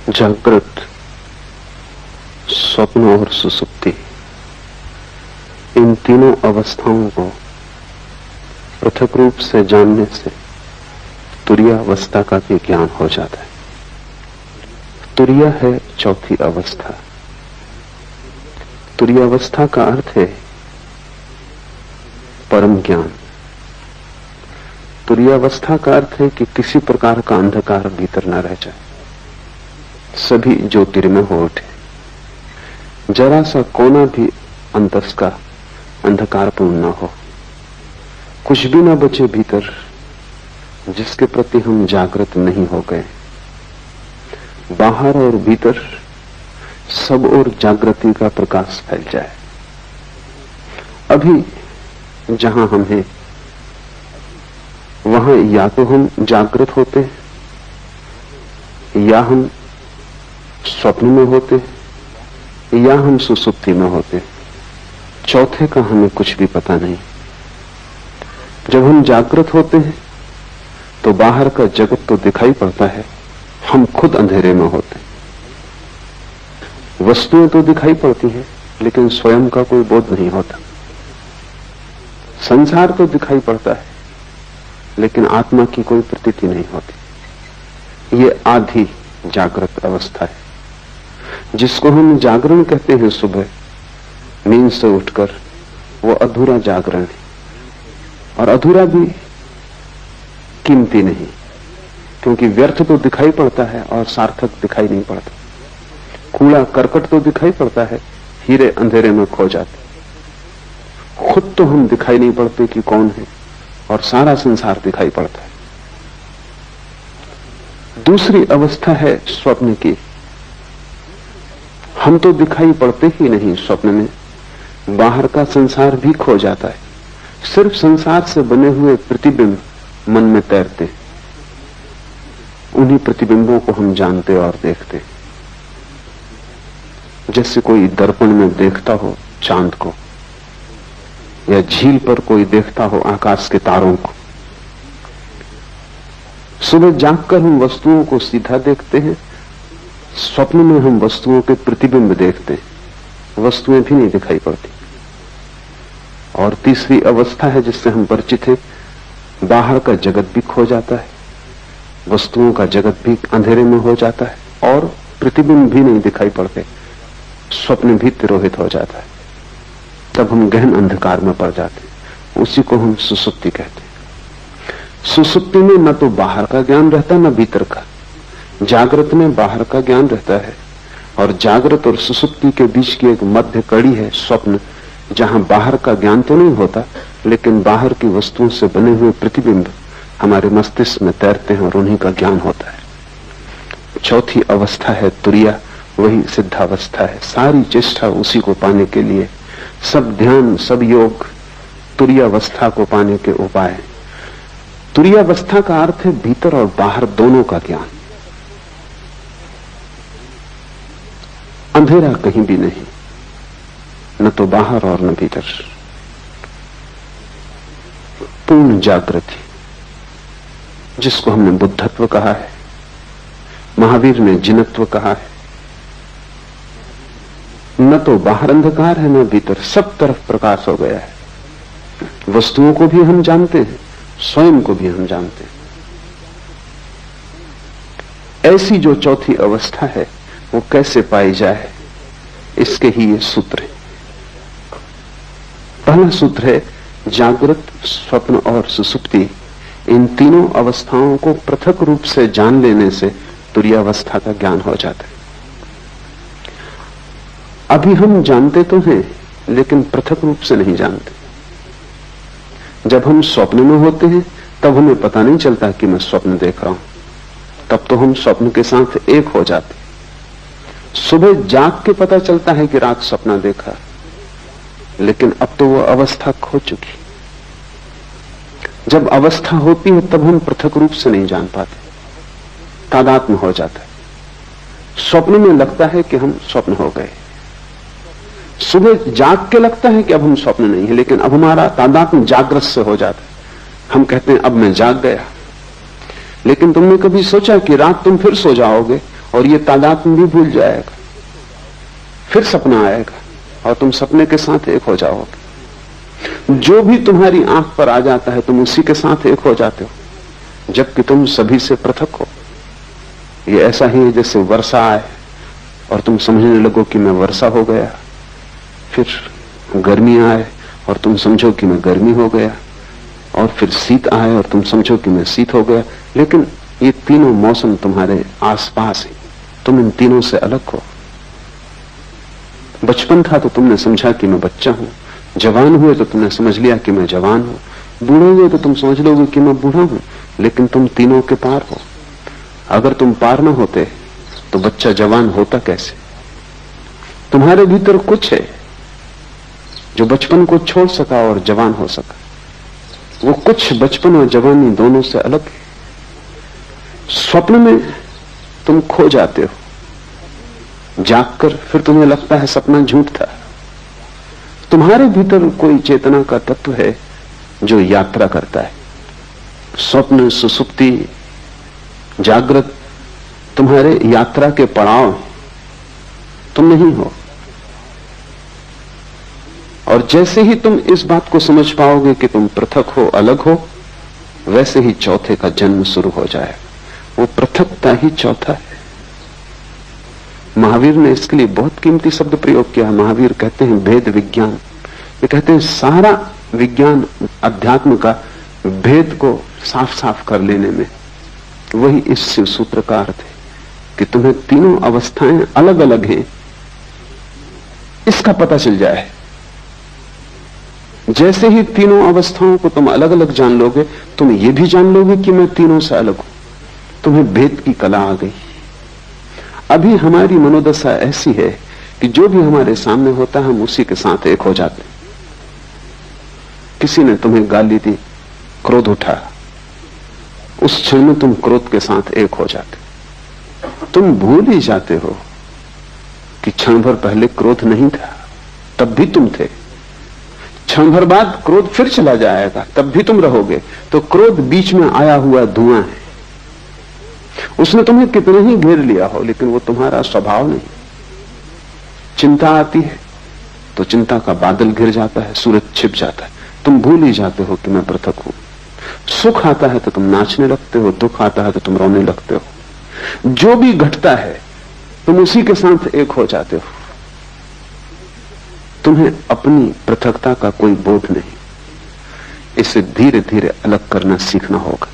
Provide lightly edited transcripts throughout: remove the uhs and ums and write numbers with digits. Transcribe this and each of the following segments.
जागृत, स्वप्न और सुसुप्ति, इन तीनों अवस्थाओं को पृथक रूप से जानने से तुरीयावस्था का भी ज्ञान हो जाता है। तुरीया है चौथी अवस्था। तुरीयावस्था का अर्थ है परम ज्ञान। तुरीयावस्था का अर्थ है कि किसी प्रकार का अंधकार भीतर न रह जाए, सभी ज्योतिर्मय हो उठे, जरा सा कोना भी अंतस का अंधकारपूर्ण न हो, कुछ भी न बचे भीतर जिसके प्रति हम जागृत नहीं हो गए। बाहर और भीतर सब और जागृति का प्रकाश फैल जाए। अभी जहां हम हैं वहां या तो हम जागृत होते या हम स्वप्न में होते या हम सुसुप्ति में होते। चौथे का हमें कुछ भी पता नहीं। जब हम जागृत होते हैं तो बाहर का जगत तो दिखाई पड़ता है, हम खुद अंधेरे में होते। वस्तुएं तो दिखाई पड़ती हैं लेकिन स्वयं का कोई बोध नहीं होता। संसार तो दिखाई पड़ता है लेकिन आत्मा की कोई प्रतीति नहीं होती। ये आधी जागृत अवस्था है जिसको हम जागरण कहते हैं। सुबह नींद से उठकर वो अधूरा जागरण है, और अधूरा भी कीमती नहीं, क्योंकि व्यर्थ तो दिखाई पड़ता है और सार्थक दिखाई नहीं पड़ता। कूड़ा करकट तो दिखाई पड़ता है, हीरे अंधेरे में खो जाते। खुद तो हम दिखाई नहीं पड़ते कि कौन है, और सारा संसार दिखाई पड़ता है। दूसरी अवस्था है स्वप्न की। हम तो दिखाई पड़ते ही नहीं स्वप्न में, बाहर का संसार भी खो जाता है। सिर्फ संसार से बने हुए प्रतिबिंब मन में तैरते, उन्हीं प्रतिबिंबों को हम जानते और देखते। जैसे कोई दर्पण में देखता हो चांद को, या झील पर कोई देखता हो आकाश के तारों को। सुबह जागकर हम वस्तुओं को सीधा देखते हैं, स्वप्न में हम वस्तुओं के प्रतिबिंब देखते हैं, वस्तुएं भी नहीं दिखाई पड़ती। और तीसरी अवस्था है जिससे हम परिचित हैं, बाहर का जगत भी खो जाता है, वस्तुओं का जगत भी अंधेरे में हो जाता है, और प्रतिबिंब भी नहीं दिखाई पड़ते, स्वप्न भी तिरोहित हो जाता है। तब हम गहन अंधकार में पड़ जाते हैं। उसी को हम सुसुप्ति कहते हैं। सुसुप्ति में न तो बाहर का ज्ञान रहता न भीतर का। जागृत में बाहर का ज्ञान रहता है, और जागृत और सुसुप्ति के बीच की एक मध्य कड़ी है स्वप्न, जहां बाहर का ज्ञान तो नहीं होता लेकिन बाहर की वस्तुओं से बने हुए प्रतिबिंब हमारे मस्तिष्क में तैरते हैं और उन्हीं का ज्ञान होता है। चौथी अवस्था है तुरीया, वही सिद्धावस्था है। सारी चेष्टा उसी को पाने के लिए, सब ध्यान सब योग तुरीयावस्था को पाने के उपाय। तुरीयावस्था का अर्थ है भीतर और बाहर दोनों का ज्ञान। अंधेरा कहीं भी नहीं, न तो बाहर और न भीतर। पूर्ण जागृति, जिसको हमने बुद्धत्व कहा है, महावीर ने जिनत्व कहा है। न तो बाहर अंधकार है न भीतर, सब तरफ प्रकाश हो गया है। वस्तुओं को भी हम जानते हैं, स्वयं को भी हम जानते हैं। ऐसी जो चौथी अवस्था है वो कैसे पाई जाए, इसके ही ये सूत्र है। पहला सूत्र है जागृत, स्वप्न और सुसुप्ति, इन तीनों अवस्थाओं को पृथक रूप से जान लेने से तुरीयावस्था का ज्ञान हो जाता है। अभी हम जानते तो हैं लेकिन पृथक रूप से नहीं जानते। जब हम स्वप्न में होते हैं तब हमें पता नहीं चलता कि मैं स्वप्न देख रहा हूं, तब तो हम स्वप्न के साथ एक हो जाते। सुबह जाग के पता चलता है कि रात सपना देखा, लेकिन अब तो वो अवस्था खो चुकी। जब अवस्था होती है तब हम पृथक रूप से नहीं जान पाते, तादात्म्य हो जाता है। स्वप्न में लगता है कि हम स्वप्न हो गए, सुबह जाग के लगता है कि अब हम स्वप्न नहीं है, लेकिन अब हमारा तादात्म्य जागृत से हो जाता है। हम कहते हैं अब मैं जाग गया। लेकिन तुमने कभी सोचा कि रात तुम फिर सो जाओगे और ये तादात्म्य भी भूल जाएगा। फिर सपना आएगा और तुम सपने के साथ एक हो जाओगे। जो भी तुम्हारी आंख पर आ जाता है तुम उसी के साथ एक हो जाते हो, जबकि तुम सभी से पृथक हो। ये ऐसा ही है जैसे वर्षा आए और तुम समझने लगो कि मैं वर्षा हो गया, फिर गर्मी आए और तुम समझो कि मैं गर्मी हो गया, और फिर शीत आए और तुम समझो कि मैं शीत हो गया। लेकिन ये तीनों मौसम तुम्हारे आसपास हैं, तुम इन तीनों से अलग हो। बचपन था तो तुमने समझा कि मैं बच्चा हूं, जवान हुए तो तुमने समझ लिया कि मैं जवान हूं, बूढ़े हुए तो तुम समझ लोगे कि मैं बूढ़ा हूं, लेकिन तुम तीनों के पार हो। अगर तुम पार न होते तो बच्चा जवान होता कैसे? तुम्हारे भीतर कुछ है जो बचपन को छोड़ सका और जवान हो सका। वो कुछ बचपन और जवानी दोनों से अलग है। स्वप्न में तुम खो जाते हो, जागकर फिर तुम्हें लगता है सपना झूठ था। तुम्हारे भीतर कोई चेतना का तत्व है जो यात्रा करता है। स्वप्न, सुसुप्ति, जागृत तुम्हारे यात्रा के पड़ाव, तुम नहीं हो। और जैसे ही तुम इस बात को समझ पाओगे कि तुम पृथक हो, अलग हो, वैसे ही चौथे का जन्म शुरू हो जाएगा। वो पृथकता ही चौथा है। महावीर ने इसके लिए बहुत कीमती शब्द प्रयोग किया। महावीर कहते हैं भेद विज्ञान। ये कहते हैं सारा विज्ञान अध्यात्म का भेद को साफ साफ कर लेने में वही इस शिव सूत्र का अर्थ है कि तुम्हें तीनों अवस्थाएं अलग अलग हैं, इसका पता चल जाए। जैसे ही तीनों अवस्थाओं को तुम अलग अलग जान लोगे, तुम ये भी जान लोगे कि मैं तीनों से अलग हूं। तुम्हें भेद की कला आ गई। अभी हमारी मनोदशा ऐसी है कि जो भी हमारे सामने होता है हम उसी के साथ एक हो जाते हैं। किसी ने तुम्हें गाली दी, क्रोध उठा, उस क्षण में तुम क्रोध के साथ एक हो जाते। तुम भूल ही जाते हो कि क्षण भर पहले क्रोध नहीं था, तब भी तुम थे। क्षण भर बाद क्रोध फिर चला जाएगा, तब भी तुम रहोगे। तो क्रोध बीच में आया हुआ धुआं है। उसने तुम्हें कितने ही घेर लिया हो, लेकिन वो तुम्हारा स्वभाव नहीं। चिंता आती है तो चिंता का बादल घिर जाता है, सूरज छिप जाता है, तुम भूल ही जाते हो कि मैं पृथक हूं। सुख आता है तो तुम नाचने लगते हो, दुख आता है तो तुम रोने लगते हो। जो भी घटता है तुम उसी के साथ एक हो जाते हो। तुम्हें अपनी पृथकता का कोई बोध नहीं। इसे धीरे धीरे अलग करना सीखना होगा।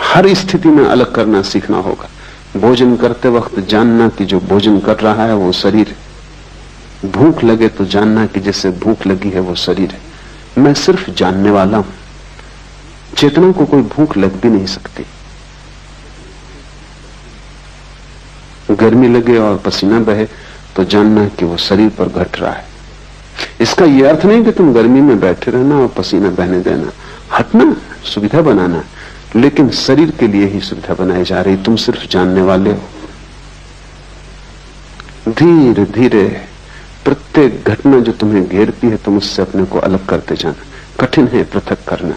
हर स्थिति में अलग करना सीखना होगा। भोजन करते वक्त जानना कि जो भोजन कर रहा है वो शरीर है। भूख लगे तो जानना कि जिससे भूख लगी है वो शरीर है। मैं सिर्फ जानने वाला हूं। चेतना को कोई भूख लग भी नहीं सकती। गर्मी लगे और पसीना बहे तो जानना कि वो शरीर पर घट रहा है। इसका यह अर्थ नहीं कि तुम गर्मी में बैठे रहना और पसीना बहने देना, हटना, सुविधा बनाना, लेकिन शरीर के लिए ही सुविधा बनाई जा रही। तुम सिर्फ जानने वाले हो। धीरे धीरे प्रत्येक घटना जो तुम्हें घेरती है तुम उससे अपने को अलग करते जाना। कठिन है पृथक करना,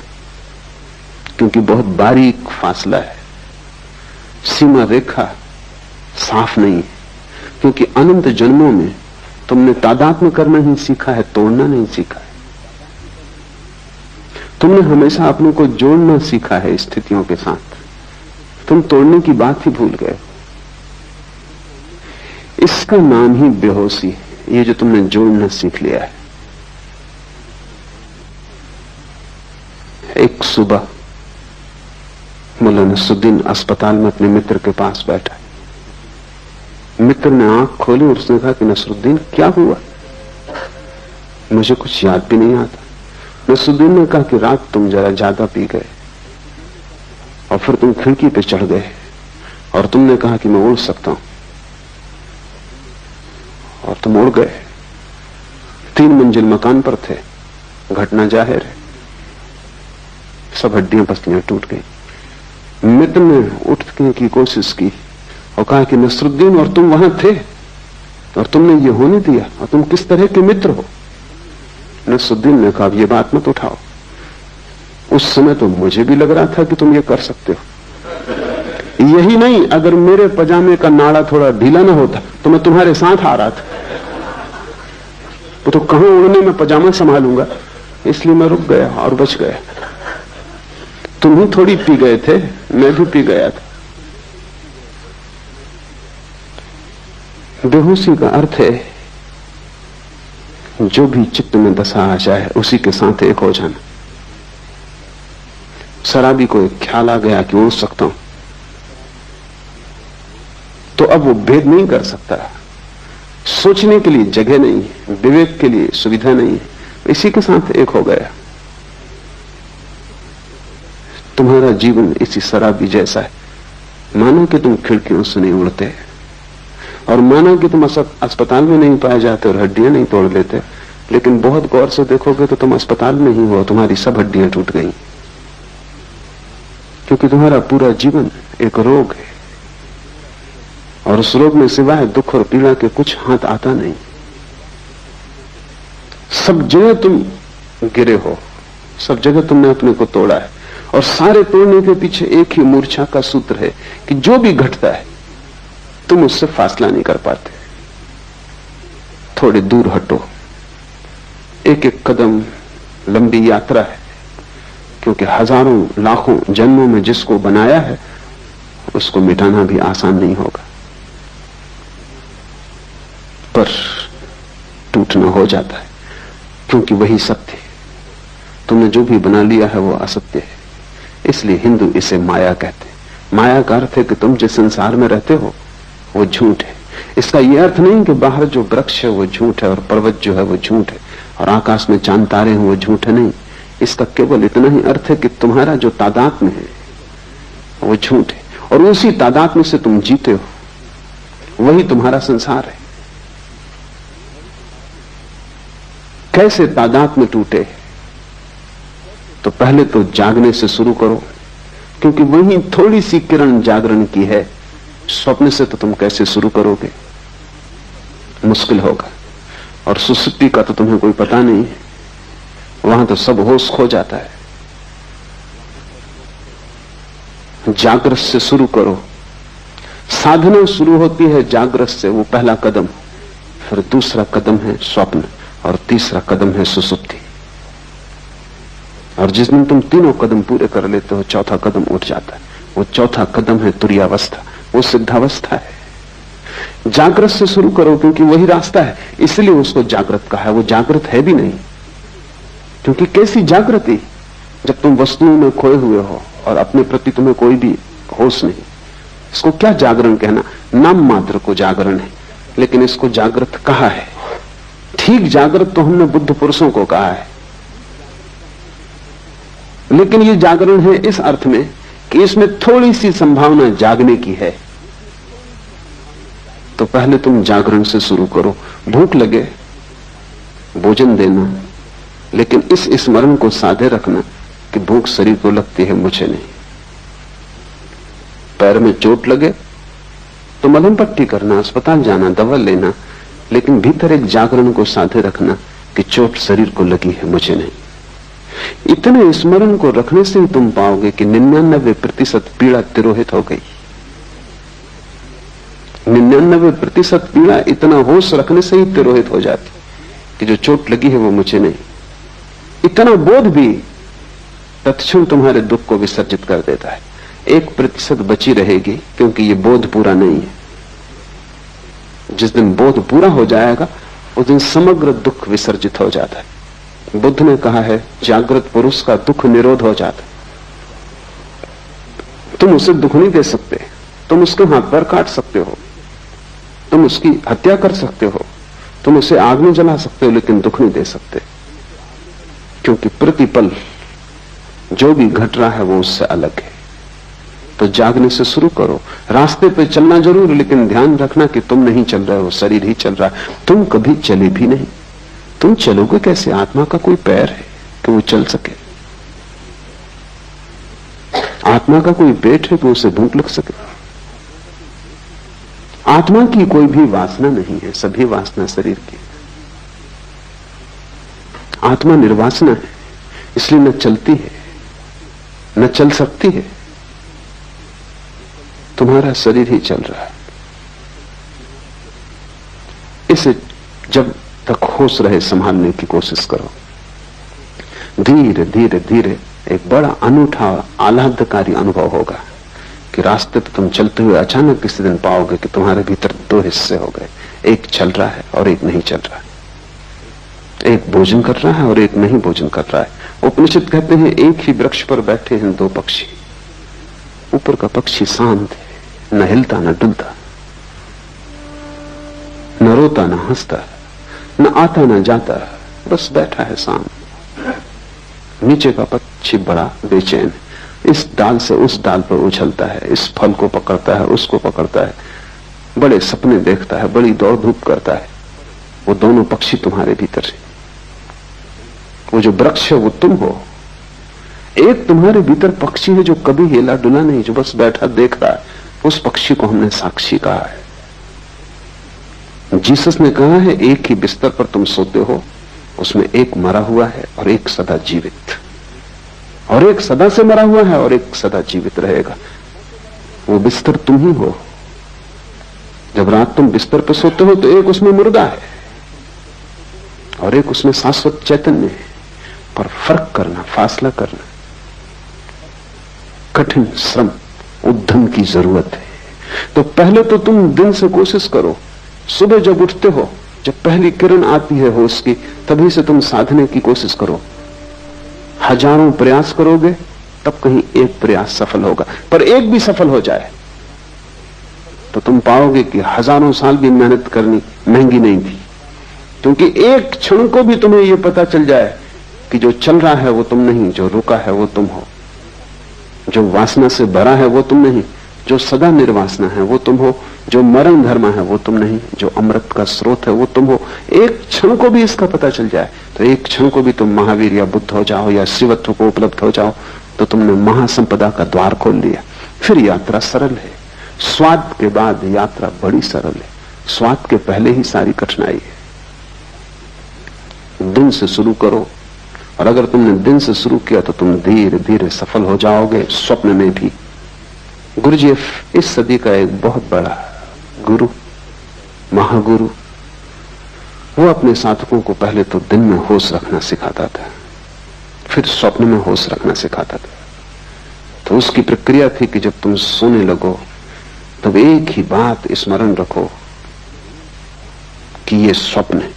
क्योंकि बहुत बारीक फासला है, सीमा रेखा साफ नहीं है। क्योंकि अनंत जन्मों में तुमने तादात्म्य करना ही सीखा है, तोड़ना नहीं सीखा है। तुमने हमेशा अपने को जोड़ना सीखा है स्थितियों के साथ, तुम तोड़ने की बात ही भूल गए। इसका नाम ही बेहोशी है, ये जो तुमने जोड़ना सीख लिया है। एक सुबह मुल्ला नसरुद्दीन अस्पताल में अपने मित्र के पास बैठा। मित्र ने आंख खोली और उसने कहा कि नसरुद्दीन क्या हुआ? मुझे कुछ याद भी नहीं आता। नसरुद्दीन ने कहा कि रात तुम जरा ज्यादा पी गए और फिर तुम खिड़की पे चढ़ गए और तुमने कहा कि मैं उड़ सकता हूं, और तुम उड़ गए। 3 मंजिल मकान पर थे। घटना जाहिर है, सब हड्डियां पसलियां टूट गई। मित्र ने उठने की कोशिश की और कहा कि नसरुद्दीन, और तुम वहां थे और तुमने ये होने दिया, और तुम किस तरह के मित्र हो? नसरुद्दीन ने कहा ये बात मत उठाओ। उस समय तो मुझे भी लग रहा था कि तुम ये कर सकते हो, यही नहीं, अगर मेरे पजामे का नाड़ा थोड़ा ढीला ना होता तो मैं तुम्हारे साथ आ रहा था। तो कहां उड़ने में पजामा संभालूंगा, इसलिए मैं रुक गया और बच गया। तुम ही थोड़ी पी गए थे, मैं भी पी गया था। बेहोशी का अर्थ है जो भी चित्त में दशा आ जाए उसी के साथ एक हो जाना। शराबी को एक ख्याल आ गया कि उड़ सकता हूं, तो अब वो भेद नहीं कर सकता। सोचने के लिए जगह नहीं है, विवेक के लिए सुविधा नहीं है, इसी के साथ एक हो गया। तुम्हारा जीवन इसी शराबी जैसा है। मानो कि तुम खिड़कियों से नहीं उड़ते, और माना कि तुम अस्पताल में नहीं पाए जाते और हड्डियां नहीं तोड़ लेते, लेकिन बहुत गौर से देखोगे तो तुम अस्पताल में ही हो, तुम्हारी सब हड्डियां टूट गई, क्योंकि तुम्हारा पूरा जीवन एक रोग है, और उस रोग में सिवाय दुख और पीड़ा के कुछ हाथ आता नहीं। सब जगह तुम गिरे हो, सब जगह तुमने अपने को तोड़ा है, और सारे तोड़ने के पीछे एक ही मूर्छा का सूत्र है कि जो भी घटता है तुम उससे फासला नहीं कर पाते। थोड़े दूर हटो, एक एक कदम लंबी यात्रा है, क्योंकि हजारों लाखों जन्मों में जिसको बनाया है उसको मिटाना भी आसान नहीं होगा, पर टूटना हो जाता है, क्योंकि वही सत्य है। तुमने जो भी बना लिया है वो असत्य है, इसलिए हिंदू इसे माया कहते हैं। माया का अर्थ है कि तुम जिस संसार में रहते हो वो झूठ है। इसका यह अर्थ नहीं कि बाहर जो वृक्ष है वो झूठ है और पर्वत जो है वो झूठ है और आकाश में चांद तारे हैं वो झूठ है, नहीं। इसका केवल इतना ही अर्थ है कि तुम्हारा जो तादात्म्य है वो झूठ है, और उसी तादात्म्य से तुम जीते हो, वही तुम्हारा संसार है। कैसे तादात्म्य टूटे? तो पहले तो जागने से शुरू करो, क्योंकि वही थोड़ी सी किरण जागरण की है। स्वप्न से तो तुम कैसे शुरू करोगे? मुश्किल होगा। और सुसुप्ति का तो तुम्हें कोई पता नहीं है, वहां तो सब होश खो जाता है। जागृत से शुरू करो। साधना शुरू होती है जागृत से, वो पहला कदम। फिर दूसरा कदम है स्वप्न, और तीसरा कदम है सुसुप्ति। और जिस दिन तुम तीनों कदम पूरे कर लेते हो, चौथा कदम उठ जाता है। वो चौथा कदम है तुरीयावस्था, वो सिद्धावस्था है। जागृत से शुरू करो, क्योंकि वही रास्ता है, इसलिए उसको जागृत कहा है। वो जागृत है भी नहीं, क्योंकि कैसी जागृति जब तुम वस्तुओं में खोए हुए हो और अपने प्रति तुम्हें कोई भी होश नहीं। इसको क्या जागरण कहना? नाम मात्र को जागरण है, लेकिन इसको जागृत कहा है। ठीक जागृत तो हमने बुद्ध पुरुषों को कहा है, लेकिन ये जागरण है इस अर्थ में कि इसमें थोड़ी सी संभावना जागने की है। तो पहले तुम जागरण से शुरू करो। भूख लगे भोजन देना, लेकिन इस स्मरण को साधे रखना कि भूख शरीर को लगती है, मुझे नहीं। पैर में चोट लगे तो मलहम पट्टी करना, अस्पताल जाना, दवा लेना, लेकिन भीतर एक जागरण को साधे रखना कि चोट शरीर को लगी है, मुझे नहीं। इतने स्मरण को रखने से ही तुम पाओगे कि 99% पीड़ा तिरोहित हो गई। 99% पीड़ा इतना होश रखने से ही तिरोहित हो जाती कि जो चोट लगी है वो मुझे नहीं। इतना बोध भी तत्क्षण तुम्हारे दुख को विसर्जित कर देता है। 1% बची रहेगी, क्योंकि ये बोध पूरा नहीं है। जिस दिन बोध पूरा हो जाएगा उस दिन समग्र दुख विसर्जित हो जाता है। बुद्ध ने कहा है, जागृत पुरुष का दुख निरोध हो जाता। तुम उसे दुख नहीं दे सकते, तुम उसके हाथ पैर काट सकते हो, तुम उसकी हत्या कर सकते हो, तुम उसे आग में जला सकते हो, लेकिन दुख नहीं दे सकते, क्योंकि प्रतिपल जो भी घट रहा है वो उससे अलग है। तो जागने से शुरू करो। रास्ते पे चलना जरूर, लेकिन ध्यान रखना कि तुम नहीं चल रहे हो, शरीर ही चल रहा है। तुम कभी चले भी नहीं। तुम चलोगे कैसे? आत्मा का कोई पैर है कि वो चल सके? आत्मा का कोई पेट है कि उसे भूख लग सके? आत्मा की कोई भी वासना नहीं है, सभी वासना शरीर की। आत्मा निर्वासना है, इसलिए न चलती है न चल सकती है। तुम्हारा शरीर ही चल रहा है। इसे जब तक होश रहे संभालने की कोशिश करो। धीरे धीरे धीरे एक बड़ा अनूठा आह्लादकारी अनुभव होगा कि रास्ते पर तुम चलते हुए अचानक किसी दिन पाओगे कि तुम्हारे भीतर दो हिस्से हो गए, एक चल रहा है और एक नहीं चल रहा है, एक भोजन कर रहा है और एक नहीं भोजन कर रहा है। उपनिषद कहते हैं एक ही वृक्ष पर बैठे हैं दो पक्षी। ऊपर का पक्षी शांत है, न हिलता न डुलता, न रोता न हंसता, न आता न जाता, बस बैठा है शांत। नीचे का पक्षी बड़ा बेचैन, इस डाल से उस डाल पर उछलता है, इस फल को पकड़ता है, उसको पकड़ता है, बड़े सपने देखता है, बड़ी दौड़ धूप करता है। वो दोनों पक्षी तुम्हारे भीतर है। वो जो वृक्ष है वो तुम हो। एक तुम्हारे भीतर पक्षी है जो कभी हिला डुला नहीं, जो बस बैठा देख रहा है। उस पक्षी को हमने साक्षी कहा है। जीसस ने कहा है एक ही बिस्तर पर तुम सोते हो, उसमें एक मरा हुआ है और एक सदा जीवित, और एक सदा से मरा हुआ है और एक सदा जीवित रहेगा। वो बिस्तर तुम ही हो। जब रात तुम बिस्तर पर सोते हो तो एक उसमें मुर्दा है और एक उसमें शाश्वत चैतन्य है। पर फर्क करना, फासला करना, कठिन श्रम, उद्यम की जरूरत है। तो पहले तो तुम दिन से कोशिश करो, सुबह जब उठते हो, जब पहली किरण आती है होश की, तभी से तुम साधने की कोशिश करो। हजारों प्रयास करोगे तब कहीं एक प्रयास सफल होगा, पर एक भी सफल हो जाए तो तुम पाओगे कि हजारों साल भी मेहनत करनी महंगी नहीं थी। क्योंकि एक क्षण को भी तुम्हें यह पता चल जाए कि जो चल रहा है वो तुम नहीं, जो रुका है वो तुम हो, जो वासना से भरा है वो तुम नहीं, जो सदा निर्वासना है वो तुम हो, जो मरण धर्म है वो तुम नहीं, जो अमृत का स्रोत है वो तुम हो। एक क्षण को भी इसका पता चल जाए तो एक क्षण को भी तुम महावीर या बुद्ध हो जाओ या शिवत्व को उपलब्ध हो जाओ तो तुमने महासंपदा का द्वार खोल लिया। फिर यात्रा सरल है। स्वाद के बाद यात्रा बड़ी सरल है, स्वाद के पहले ही सारी कठिनाई है। दिन से शुरू करो, और अगर तुमने दिन से शुरू किया तो तुम धीरे धीरे सफल हो जाओगे, स्वप्न में भी। गुरुजीएफ इस सदी का एक बहुत बड़ा गुरु, महागुरु, वो अपने साधकों को पहले तो दिन में होश रखना सिखाता था, फिर स्वप्न में होश रखना सिखाता था। तो उसकी प्रक्रिया थी कि जब तुम सोने लगो तब एक ही बात स्मरण रखो कि ये स्वप्न है।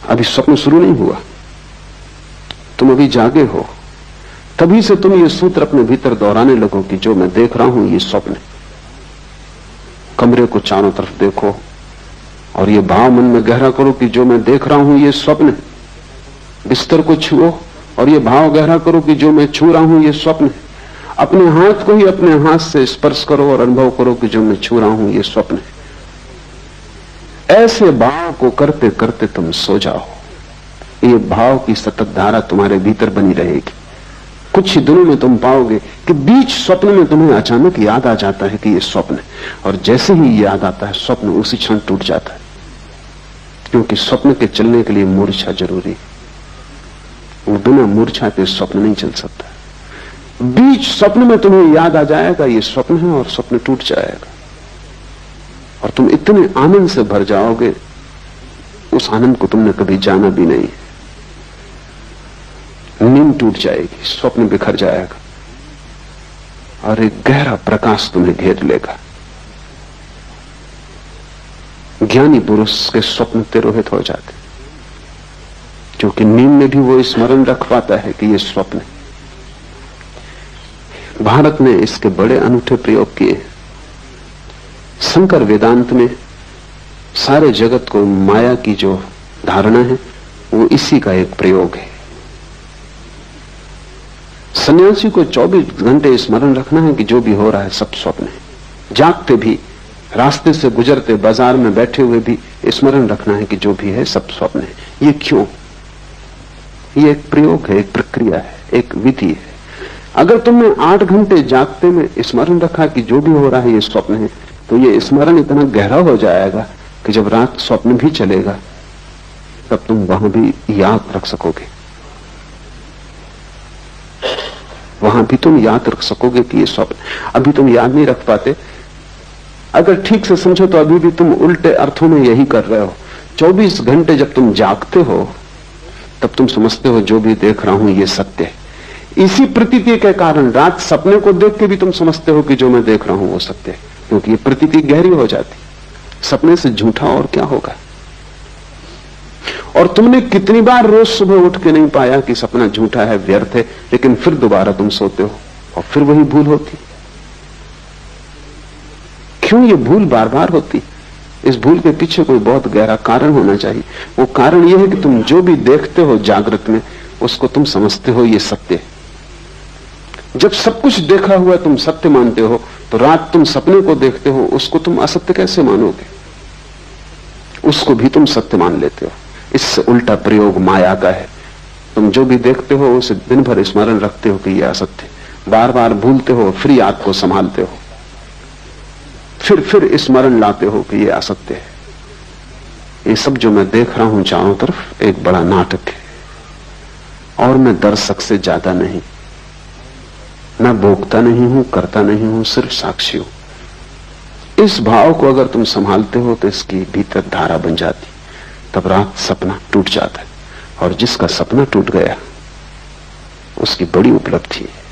अभी स्वप्न शुरू नहीं हुआ, तुम अभी जागे हो, तभी से तुम ये सूत्र अपने भीतर दोहराने लगो कि जो मैं देख रहा हूं ये स्वप्न है। कमरे को चारों तरफ देखो और ये भाव मन में गहरा करो कि जो मैं देख रहा हूं ये स्वप्न है। बिस्तर को छुओ और ये भाव गहरा करो कि जो मैं छू रहा हूं ये स्वप्न है। अपने हाथ को ही अपने हाथ से स्पर्श करो और अनुभव करो कि जो मैं छू रहा हूं ये स्वप्न है। ऐसे भाव को करते करते तुम सो जाओ। ये भाव की सतत धारा तुम्हारे भीतर बनी रहेगी। कुछ ही दिनों में तुम पाओगे कि बीच स्वप्न में तुम्हें अचानक याद आ जाता है कि ये स्वप्न है, और जैसे ही याद आता है स्वप्न उसी क्षण टूट जाता है। क्योंकि स्वप्न के चलने के लिए मूर्छा जरूरी है, वो बिना मूर्छा के स्वप्न नहीं चल सकता। बीच स्वप्न में तुम्हें याद आ जाएगा ये स्वप्न है और स्वप्न टूट जाएगा, और तुम इतने आनंद से भर जाओगे, उस आनंद को तुमने कभी जाना भी नहीं। नींद टूट जाएगी, स्वप्न बिखर जाएगा और एक गहरा प्रकाश तुम्हें घेर लेगा। ज्ञानी पुरुष के स्वप्न तिरोहित हो जाते, क्योंकि नींद में भी वो स्मरण रख पाता है कि ये स्वप्न है। भारत ने इसके बड़े अनूठे प्रयोग किए। शंकर वेदांत में सारे जगत को माया की जो धारणा है वो इसी का एक प्रयोग है। सन्यासी को 24 घंटे स्मरण रखना है कि जो भी हो रहा है सब स्वप्न है। जागते भी, रास्ते से गुजरते, बाजार में बैठे हुए भी स्मरण रखना है कि जो भी है सब स्वप्न है। ये क्यों? ये एक प्रयोग है, एक प्रक्रिया है, एक विधि है। अगर तुमने 8 घंटे जागते में स्मरण रखा कि जो भी हो रहा है ये स्वप्न है, तो ये स्मरण इतना गहरा हो जाएगा कि जब रात स्वप्न भी चलेगा तब तुम वहां भी याद रख सकोगे, वहां भी तुम याद रख सकोगे कि ये स्वप्न। अभी तुम याद नहीं रख पाते अगर ठीक से समझो तो अभी भी तुम उल्टे अर्थों में यही कर रहे हो। 24 घंटे जब तुम जागते हो तब तुम समझते हो जो भी देख रहा हूं ये सत्य है। इसी प्रतीति के कारण रात सपने को देख के भी तुम समझते हो कि जो मैं देख रहा हूं वो सत्य है, क्योंकि ये प्रतीति गहरी हो जाती। सपने से झूठा और क्या होगा। और तुमने कितनी बार रोज सुबह उठ के नहीं पाया कि सपना झूठा है, व्यर्थ है, लेकिन फिर दोबारा तुम सोते हो और फिर वही भूल होती। क्यों ये भूल बार बार होती? इस भूल के पीछे कोई बहुत गहरा कारण होना चाहिए। वो कारण ये है कि तुम जो भी देखते हो जागृत में उसको तुम समझते हो ये सत्य है। जब सब कुछ देखा हुआ तुम सत्य मानते हो तो रात तुम सपने को देखते हो, उसको तुम असत्य कैसे मानोगे? उसको भी तुम सत्य मान लेते हो। इससे उल्टा प्रयोग माया का है। तुम जो भी देखते हो उसे दिन भर स्मरण रखते हो कि यह असत्य, बार बार भूलते हो, फिर याद को संभालते हो, फिर स्मरण लाते हो कि यह असत्य है। ये सब जो मैं देख रहा हूं चारों तरफ एक बड़ा नाटक है और मैं दर्शक से ज्यादा नहीं। मैं भोगता नहीं हूं, करता नहीं हूं, सिर्फ साक्षी हूं। इस भाव को अगर तुम संभालते हो तो इसकी भीतर धारा बन जाती। तब रात सपना टूट जाता है और जिसका सपना टूट गया उसकी बड़ी उपलब्धि है।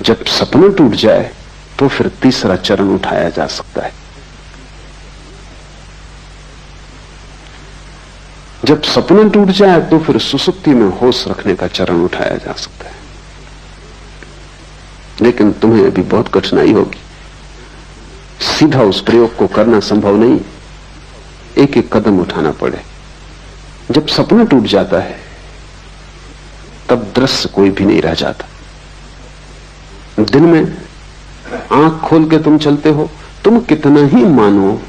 जब सपना टूट जाए तो फिर तीसरा चरण उठाया जा सकता है। जब सपना टूट जाए तो फिर सुसुप्ति में होश रखने का चरण उठाया जा सकता है। लेकिन तुम्हें अभी बहुत कठिनाई होगी। सीधा उस प्रयोग को करना संभव नहीं, एक एक कदम उठाना पड़े। जब सपना टूट जाता है तब दृश्य कोई भी नहीं रह जाता। दिन में आंख खोल के तुम चलते हो, तुम कितना ही मानो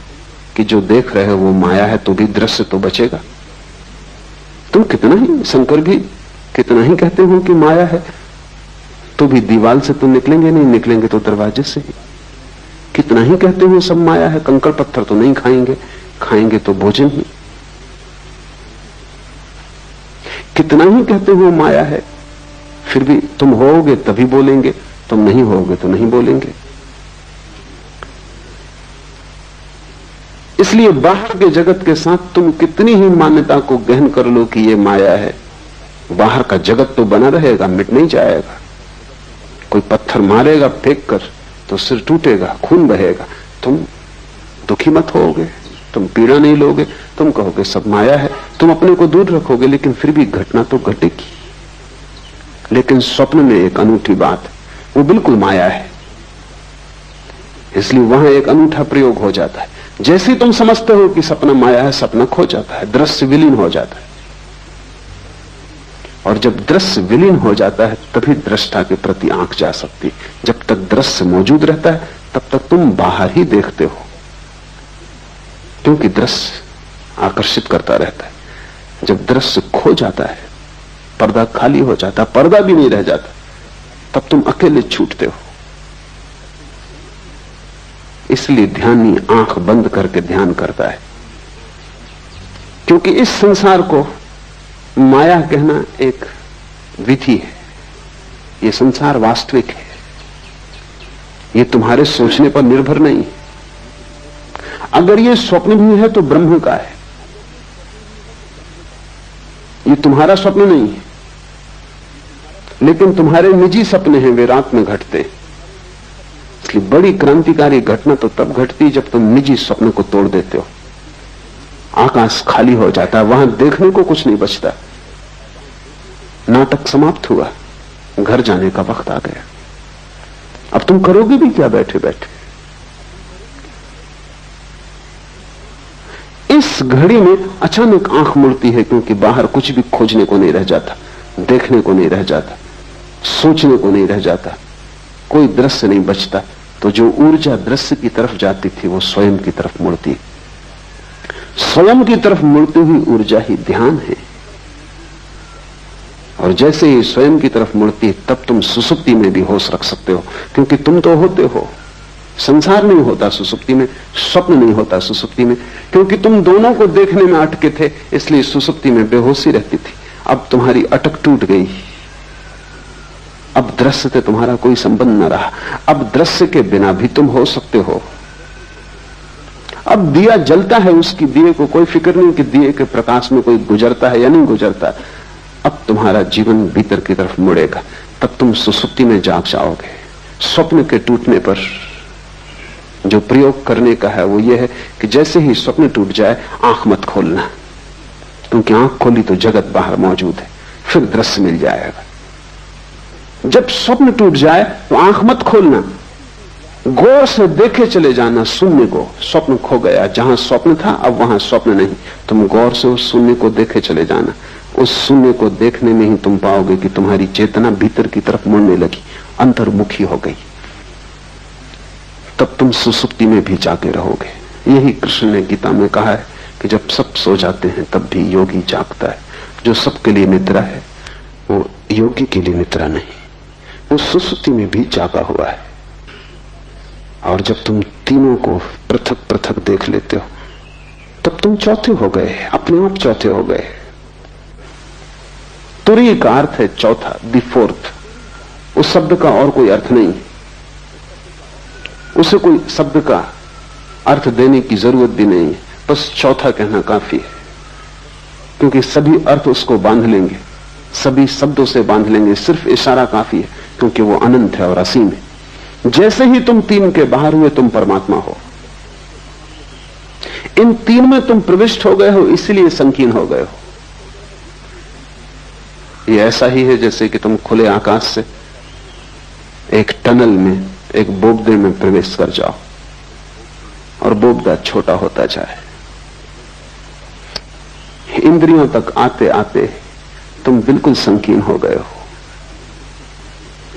कि जो देख रहे हो वो माया है तो भी दृश्य तो बचेगा। तुम कितना ही, शंकर भी कितना ही कहते हो कि माया है, तो भी दीवार से तो निकलेंगे नहीं, निकलेंगे तो दरवाजे से ही। कितना ही कहते हो सब माया है, कंकड़ पत्थर तो नहीं खाएंगे, खाएंगे तो भोजन ही। कितना ही कहते हो माया है, फिर भी तुम होगे तभी बोलेंगे, तुम नहीं होगे तो नहीं बोलेंगे। इसलिए बाहर के जगत के साथ तुम कितनी ही मान्यता को गहन कर लो कि ये माया है, बाहर का जगत तो बना रहेगा, मिट नहीं जाएगा। कोई पत्थर मारेगा फेंक कर तो सिर टूटेगा, खून बहेगा, तुम दुखी मत होगे, तुम पीड़ा नहीं लोगे, तुम कहोगे सब माया है, तुम अपने को दूर रखोगे, लेकिन फिर भी घटना तो घटेगी। लेकिन स्वप्न में एक अनूठी बात, वो बिल्कुल माया है, इसलिए वहां एक अनूठा प्रयोग हो जाता है। जैसे ही तुम समझते हो कि सपना माया है, सपना खो जाता है, दृश्य विलीन हो जाता है। और जब दृश्य विलीन हो जाता है तभी दृष्टा के प्रति आंख जा सकती। जब तक दृश्य मौजूद रहता है तब तक तुम बाहर ही देखते हो, क्योंकि दृश्य आकर्षित करता रहता है। जब दृश्य खो जाता है, पर्दा खाली हो जाता, पर्दा भी नहीं रह जाता, तब तुम अकेले छूटते हो। इसलिए ध्यानी आंख बंद करके ध्यान करता है, क्योंकि इस संसार को माया कहना एक विधि है। ये संसार वास्तविक है, ये तुम्हारे सोचने पर निर्भर नहीं। अगर ये स्वप्न भी है तो ब्रह्म का है, ये तुम्हारा स्वप्न नहीं है। लेकिन तुम्हारे निजी सपने हैं, वे रात में घटते हैं। इसलिए बड़ी क्रांतिकारी घटना तो तब घटती जब तुम निजी स्वप्न को तोड़ देते हो। आकाश खाली हो जाता है, वहां देखने को कुछ नहीं बचता। नाटक समाप्त हुआ, घर जाने का वक्त आ गया। अब तुम करोगे भी क्या बैठे बैठे? इस घड़ी में अचानक आंख मुड़ती है, क्योंकि बाहर कुछ भी खोजने को नहीं रह जाता, देखने को नहीं रह जाता, सोचने को नहीं रह जाता, कोई दृश्य नहीं बचता। तो जो ऊर्जा दृश्य की तरफ जाती थी वो स्वयं की तरफ मुड़ती। स्वयं की तरफ मुड़ती हुई ऊर्जा ही ध्यान है। और जैसे ही स्वयं की तरफ मुड़ती है तब तुम सुसुप्ति में भी होश रख सकते हो, क्योंकि तुम तो होते हो। संसार नहीं होता सुसुप्ति में, स्वप्न नहीं होता सुसुप्ति में, क्योंकि तुम दोनों को देखने में अटके थे, इसलिए सुसुप्ति में बेहोशी रहती थी। अब तुम्हारी अटक टूट गई, अब दृश्य से तुम्हारा कोई संबंध न रहा। अब दृश्य के बिना भी तुम हो सकते हो। अब दिया जलता है, उसकी दिए को कोई फिक्र नहीं कि दिए के प्रकाश में कोई गुजरता है या नहीं गुजरता। अब तुम्हारा जीवन भीतर की तरफ मुड़ेगा, तब तुम सुसुप्ति में जाग जाओगे। स्वप्न के टूटने पर जो प्रयोग करने का है वो ये है कि जैसे ही स्वप्न टूट जाए आंख मत खोलना, क्योंकि आंख खोली तो जगत बाहर मौजूद है, फिर दृश्य मिल जाएगा। जब स्वप्न टूट जाए तो आंख मत खोलना, गौर से देखे चले जाना शून्य को। स्वप्न खो गया, जहां स्वप्न था अब वहां स्वप्न नहीं। तुम गौर से उस शून्य को देखे चले जाना। उस शून्य को देखने में ही तुम पाओगे कि तुम्हारी चेतना भीतर की तरफ मुड़ने लगी, अंतर्मुखी हो गई। तब तुम सुसुप्ति में भी जागे रहोगे। यही कृष्ण ने गीता में कहा है कि जब सब सो जाते हैं तब भी योगी जागता है। जो सबके लिए निद्रा है वो योगी के लिए निद्रा नहीं, वो सुसुप्ति में भी जागा हुआ है। और जब तुम तीनों को पृथक पृथक देख लेते हो तब तुम चौथे हो गए, अपने आप चौथे हो गए। तुरीय का अर्थ है चौथा, द फोर्थ। उस शब्द का और कोई अर्थ नहीं, उसे कोई शब्द का अर्थ देने की जरूरत भी नहीं है, बस चौथा कहना काफी है। क्योंकि सभी अर्थ उसको बांध लेंगे, सभी शब्दों से बांध लेंगे, सिर्फ इशारा काफी है, क्योंकि वो अनंत है और असीम है। जैसे ही तुम तीन के बाहर हुए तुम परमात्मा हो। इन तीन में तुम प्रविष्ट हो गए हो, इसलिए संकीर्ण हो गए हो। ये ऐसा ही है जैसे कि तुम खुले आकाश से एक टनल में, एक बोगदे में प्रवेश कर जाओ और बोगदा छोटा होता जाए। इंद्रियों तक आते आते तुम बिल्कुल संकीर्ण हो गए हो।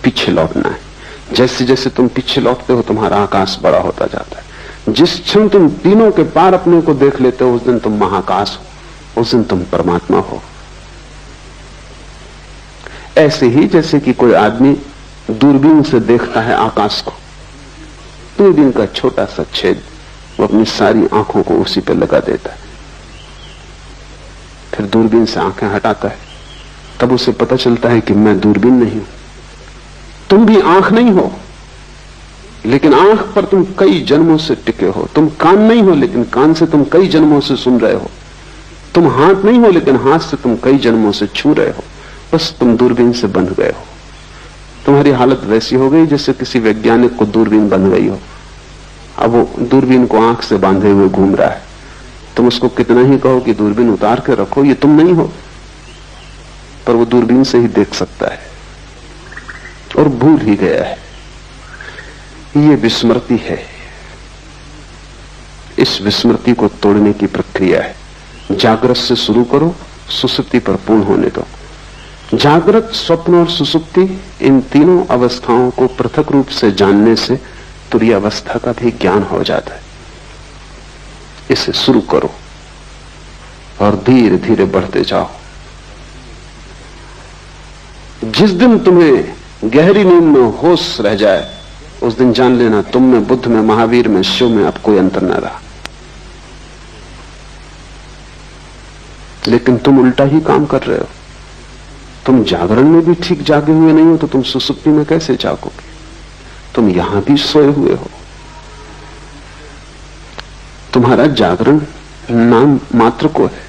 पीछे लौटना है। जैसे जैसे तुम पीछे लौटते हो तुम्हारा आकाश बड़ा होता जाता है। जिस क्षण तुम तीनों के पार अपने को देख लेते हो उस दिन तुम महाकाश हो, उस दिन तुम परमात्मा हो। ऐसे ही जैसे कि कोई आदमी दूरबीन से देखता है आकाश को, दूरबीन का छोटा सा छेद, वो अपनी सारी आंखों को उसी पर लगा देता है। फिर दूरबीन से आंखें हटाता है, तब उसे पता चलता है कि मैं दूरबीन नहीं हूं। तुम भी आंख नहीं हो, लेकिन आंख पर तुम कई जन्मों से टिके हो। तुम कान नहीं हो, लेकिन कान से तुम कई जन्मों से सुन रहे हो। तुम हाथ नहीं हो, लेकिन हाथ से तुम कई जन्मों से छू रहे हो। बस तुम दूरबीन से बंध गए हो। तुम्हारी हालत वैसी हो गई जैसे किसी वैज्ञानिक को दूरबीन बंध गई हो। अब वो दूरबीन को आंख से बांधे हुए घूम रहा है। तुम उसको कितना ही कहो कि दूरबीन उतार के रखो, ये तुम नहीं हो, पर वो दूरबीन से ही देख सकता है और भूल ही गया है। ये विस्मृति है। इस विस्मृति को तोड़ने की प्रक्रिया है। जागृत से शुरू करो, सुसुप्ति पर पूर्ण होने दो। जागृत, स्वप्न और सुसुप्ति, इन तीनों अवस्थाओं को पृथक रूप से जानने से तुरीय अवस्था का भी ज्ञान हो जाता है। इसे शुरू करो और धीरे धीरे बढ़ते जाओ। जिस दिन तुम्हें गहरी नींद में होश रह जाए उस दिन जान लेना तुम में, बुद्ध में, महावीर में, शिव में अब कोई अंतर न रहा। लेकिन तुम उल्टा ही काम कर रहे हो। तुम जागरण में भी ठीक जागे हुए नहीं हो तो तुम सुसुप्ति में कैसे जागोगे? तुम यहां भी सोए हुए हो। तुम्हारा जागरण नाम मात्र को है।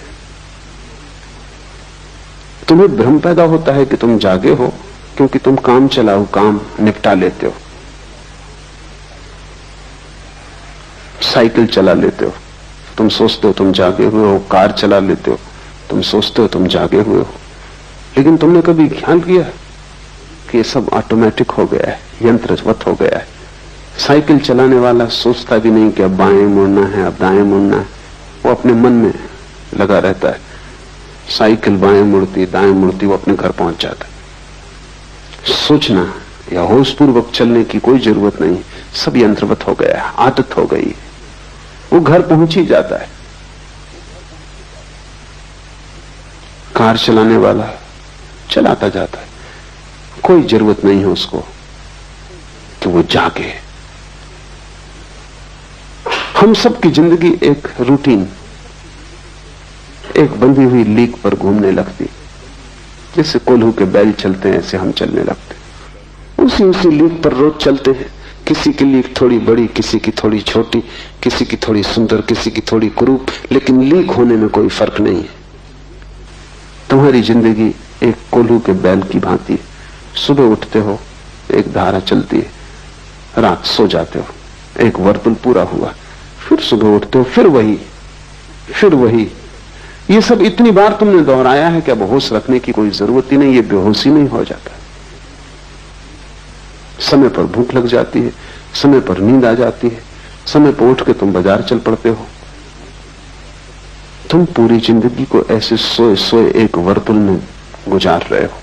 तुम्हें भ्रम पैदा होता है कि तुम जागे हो क्योंकि तुम काम चलाओ, काम निपटा लेते हो। साइकिल चला लेते हो, तुम सोचते हो तुम जागे हुए हो। कार चला लेते हो, तुम सोचते हो तुम जागे हुए हो। लेकिन तुमने कभी ख्याल किया कि ये सब ऑटोमेटिक हो गया है, यंत्रवत हो गया है। साइकिल चलाने वाला सोचता भी नहीं कि अब बाएं मुड़ना है, अब दाएं मुड़ना है। वो अपने मन में लगा रहता है। साइकिल बाएं मुड़ती, दाएं मुड़ती, वो अपने घर पहुंच जाता है। सोचना या होशपूर्वक चलने की कोई जरूरत नहीं, सब यंत्रवत हो गया है, आदत हो गई। वो घर पहुंच ही जाता है। कार चलाने वाला चलाता जाता है, कोई जरूरत नहीं है उसको कि वो जागे। हम सब की जिंदगी एक रूटीन, एक बंधी हुई लीक पर घूमने लगती। जैसे कोल्हू के बैल चलते हैं ऐसे हम चलने लगते। उसी उसी लीक पर रोज चलते हैं। किसी की लीक थोड़ी बड़ी, किसी की थोड़ी छोटी, किसी की थोड़ी सुंदर, किसी की थोड़ी कुरूप, लेकिन लीक होने में कोई फर्क नहीं है। तुम्हारी जिंदगी एक कोल्हू के बैल की भांति है। सुबह उठते हो, एक धारा चलती है, रात सो जाते हो, एक वर्तुल पूरा हुआ, फिर सुबह उठते हो, फिर वही। ये सब इतनी बार तुमने दोहराया है कि अब होश रखने की कोई जरूरत ही नहीं। ये बेहोशी नहीं हो जाता। समय पर भूख लग जाती है, समय पर नींद आ जाती है, समय पर उठ के तुम बाजार चल पड़ते हो। तुम पूरी जिंदगी को ऐसे सोए सोए एक वर्तुल में गुजार रहे हो।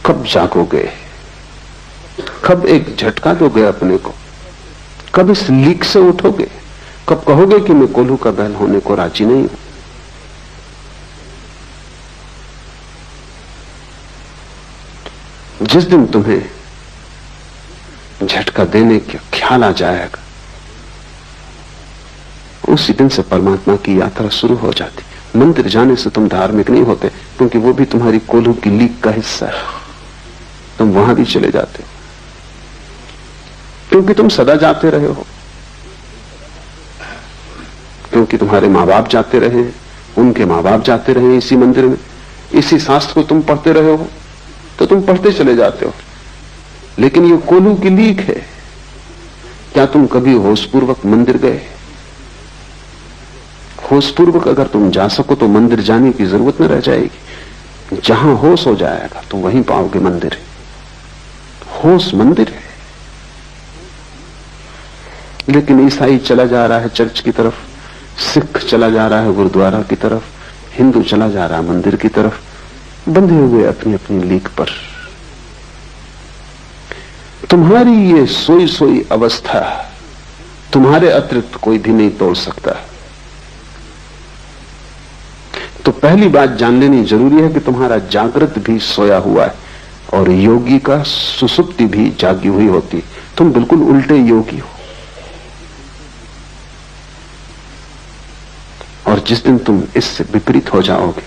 कब जागोगे? कब एक झटका दोगे अपने को? कब इस लीक से उठोगे? कब कहोगे कि मैं कोल्हू का बैल होने को राजी नहीं हूं? जिस दिन तुम्हें झटका देने का ख्याल आ जाएगा, उसी दिन से परमात्मा की यात्रा शुरू हो जाती। मंदिर जाने से तुम धार्मिक नहीं होते, क्योंकि वो भी तुम्हारी कोल्हू की लीक का हिस्सा है। तुम वहां भी चले जाते हो, क्योंकि तुम सदा जाते रहे हो, क्योंकि तुम्हारे माँ बाप जाते रहे, उनके माँ बाप जाते रहे इसी मंदिर में, इसी शास्त्र को तुम पढ़ते रहे हो, तो तुम पढ़ते चले जाते हो। लेकिन ये कोल्हू की लीक है। क्या तुम कभी होशपूर्वक मंदिर गए? होशपूर्वक अगर तुम जा सको तो मंदिर जाने की जरूरत न रह जाएगी। जहां होश हो जाएगा तुम वहीं पाओगे मंदिर है। होश मंदिर है। लेकिन ईसाई चला जा रहा है चर्च की तरफ, सिख चला जा रहा है गुरुद्वारा की तरफ, हिंदू चला जा रहा है मंदिर की तरफ, बंधे हुए अपनी अपनी लीक पर। तुम्हारी ये सोई सोई अवस्था तुम्हारे अतिरिक्त कोई भी नहीं तोड़ सकता। तो पहली बात जान लेनी जरूरी है कि तुम्हारा जागृत भी सोया हुआ है और योगी का सुसुप्ति भी जागी हुई होती। तुम बिल्कुल उल्टे योगी हो। और जिस दिन तुम इससे विपरीत हो जाओगे,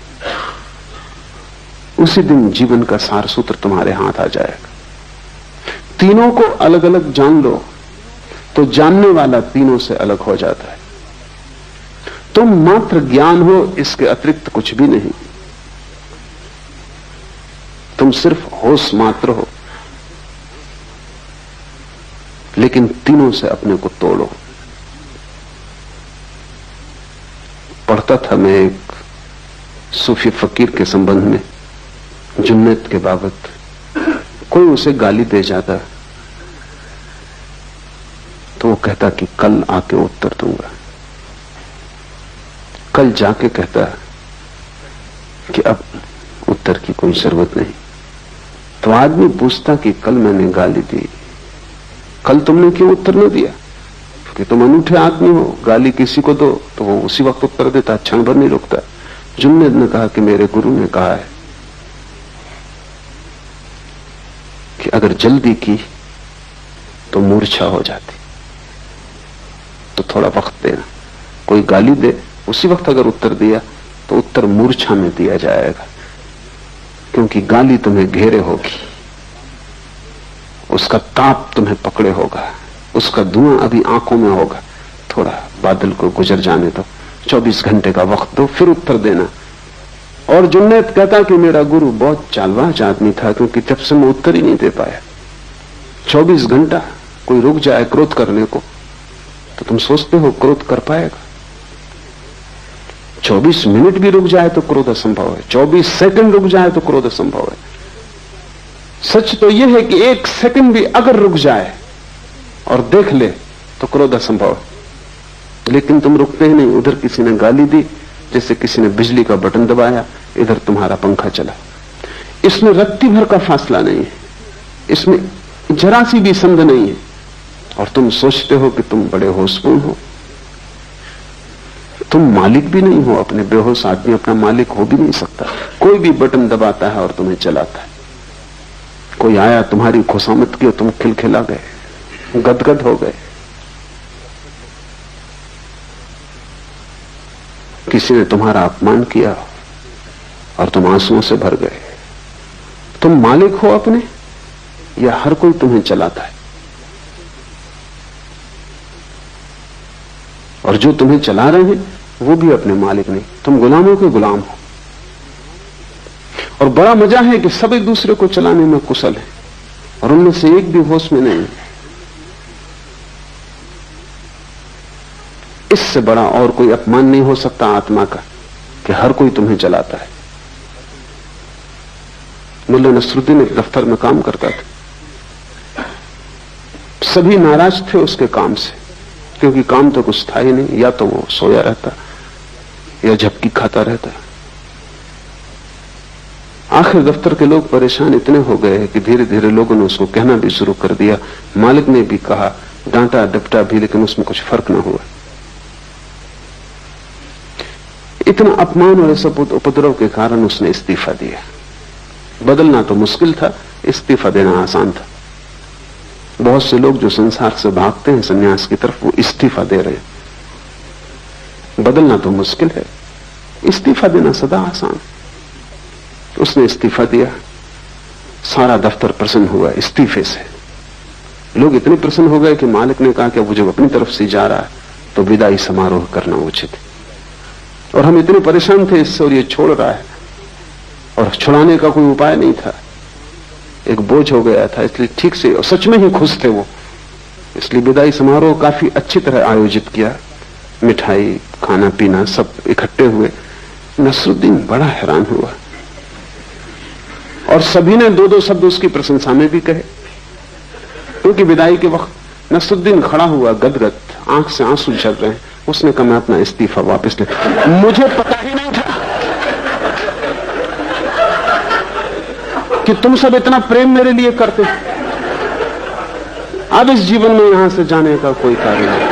उसी दिन जीवन का सार सूत्र तुम्हारे हाथ आ जाएगा। तीनों को अलग अलग जान लो तो जानने वाला तीनों से अलग हो जाता है। तुम मात्र ज्ञान हो, इसके अतिरिक्त कुछ भी नहीं। तुम सिर्फ होश मात्र हो, लेकिन तीनों से अपने को तोड़ो। पढ़ता था मैं एक सूफी फकीर के संबंध में, जुन्नत के बाबत। कोई उसे गाली दे जाता तो वो कहता कि कल आके उत्तर दूंगा। कल जाके कहता कि अब उत्तर की कोई जरूरत नहीं। तो आदमी पूछता कि कल मैंने गाली दी, कल तुमने क्यों उत्तर न दिया? कि तुम अनूठे आदमी हो, गाली किसी को दो तो वो उसी वक्त उत्तर देता, क्षण भर नहीं रुकता। जुन्नत ने कहा कि मेरे गुरु ने कहा है कि अगर जल्दी की तो मूर्छा हो जाती, तो थोड़ा वक्त देना। कोई गाली दे, उसी वक्त अगर उत्तर दिया तो उत्तर मूर्छा में दिया जाएगा, क्योंकि गाली तुम्हें घेरे होगी, उसका ताप तुम्हें पकड़े होगा, उसका धुआं अभी आंखों में होगा। थोड़ा बादल को गुजर जाने दो, 24 घंटे का वक्त दो, फिर उत्तर देना। और जुन्नत कहता कि मेरा गुरु बहुत चालबाज आदमी था, क्योंकि जब से मैं उत्तर ही नहीं दे पाया। 24 घंटा कोई रुक जाए क्रोध करने को तो तुम सोचते हो क्रोध कर पाएगा। 24 मिनट भी रुक जाए तो क्रोध असंभव है, 24 सेकंड रुक जाए तो क्रोध असंभव है। सच तो यह है कि 1 सेकंड भी अगर रुक जाए और देख ले तो क्रोध असंभव है। लेकिन तुम रुकते ही नहीं। उधर किसी ने गाली दी, जैसे किसी ने बिजली का बटन दबाया, इधर तुम्हारा पंखा चला। इसमें रत्ती भर का फासला नहीं है, इसमें जरा सी भी संध नहीं है, और तुम सोचते हो कि तुम बड़े होशपूर्ण हो। तुम मालिक भी नहीं हो अपने। बेहोश आदमी अपना मालिक हो भी नहीं सकता। कोई भी बटन दबाता है और तुम्हें चलाता है। कोई आया, तुम्हारी खुशामद की और तुम खिलखिला गए, गदगद हो गए। किसी ने तुम्हारा अपमान किया और तुम आंसुओं से भर गए। तुम मालिक हो अपने, या हर कोई तुम्हें चलाता है? और जो तुम्हें चला रहे हैं वो भी अपने मालिक नहीं, तुम गुलामों के गुलाम हो। और बड़ा मजा है कि सब एक दूसरे को चलाने में कुशल है और उनमें से एक भी होश में नहीं। इससे बड़ा और कोई अपमान नहीं हो सकता आत्मा का कि हर कोई तुम्हें चलाता है। मुल्ला नसरुद्दीन एक दफ्तर में काम करता था। सभी नाराज थे उसके काम से, क्योंकि काम तो कुछ था ही नहीं। या तो वो सोया रहता या झपकी खाता रहता। आखिर दफ्तर के लोग परेशान इतने हो गए कि धीरे धीरे लोगों ने उसको कहना भी शुरू कर दिया। मालिक ने भी कहा, डांटा डपटा भी, लेकिन उसमें कुछ फर्क न हुआ। इतना अपमान और सब उपद्रव के कारण उसने इस्तीफा दिया। बदलना तो मुश्किल था, इस्तीफा देना आसान था। बहुत से लोग जो संसार से भागते हैं संन्यास की तरफ, वो इस्तीफा दे रहे हैं। बदलना तो मुश्किल है, इस्तीफा देना सदा आसान। उसने इस्तीफा दिया। सारा दफ्तर प्रसन्न हुआ इस्तीफे से। लोग इतने प्रसन्न हो गए कि मालिक ने कहा कि वो जब अपनी तरफ से जा रहा है तो विदाई समारोह करना उचित है। और हम इतने परेशान थे इससे, और ये छोड़ रहा है और छुड़ाने का कोई उपाय नहीं था। एक बोझ हो गया था, इसलिए ठीक से, और सच में ही खुश थे वो, इसलिए विदाई समारोह काफी अच्छी तरह आयोजित किया। मिठाई, खाना पीना सब इकट्ठे हुए। नसरुद्दीन बड़ा हैरान हुआ और सभी ने दो दो शब्द उसकी प्रशंसा में भी कहे, क्योंकि विदाई के वक्त नसरुद्दीन खड़ा हुआ गदगद, आंख से आंसू झर रहे हैं। उसने कहा, मैं अपना इस्तीफा वापस ले। मुझे पता ही नहीं था कि तुम सब इतना प्रेम मेरे लिए करते। अब इस जीवन में यहां से जाने का कोई कार्य नहीं।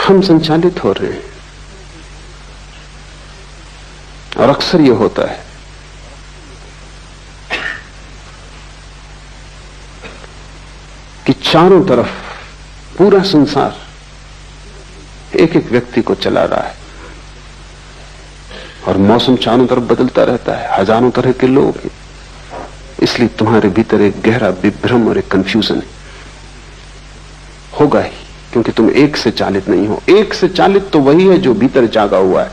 हम संचालित हो रहे हैं और अक्सर यह होता है कि चारों तरफ पूरा संसार एक एक व्यक्ति को चला रहा है और मौसम चारों तरफ बदलता रहता है, हजारों तरह के लोग हैं। इसलिए तुम्हारे भीतर एक गहरा विभ्रम और एक कंफ्यूजन होगा ही, क्योंकि तुम एक से चालित नहीं हो। एक से चालित तो वही है जो भीतर जागा हुआ है।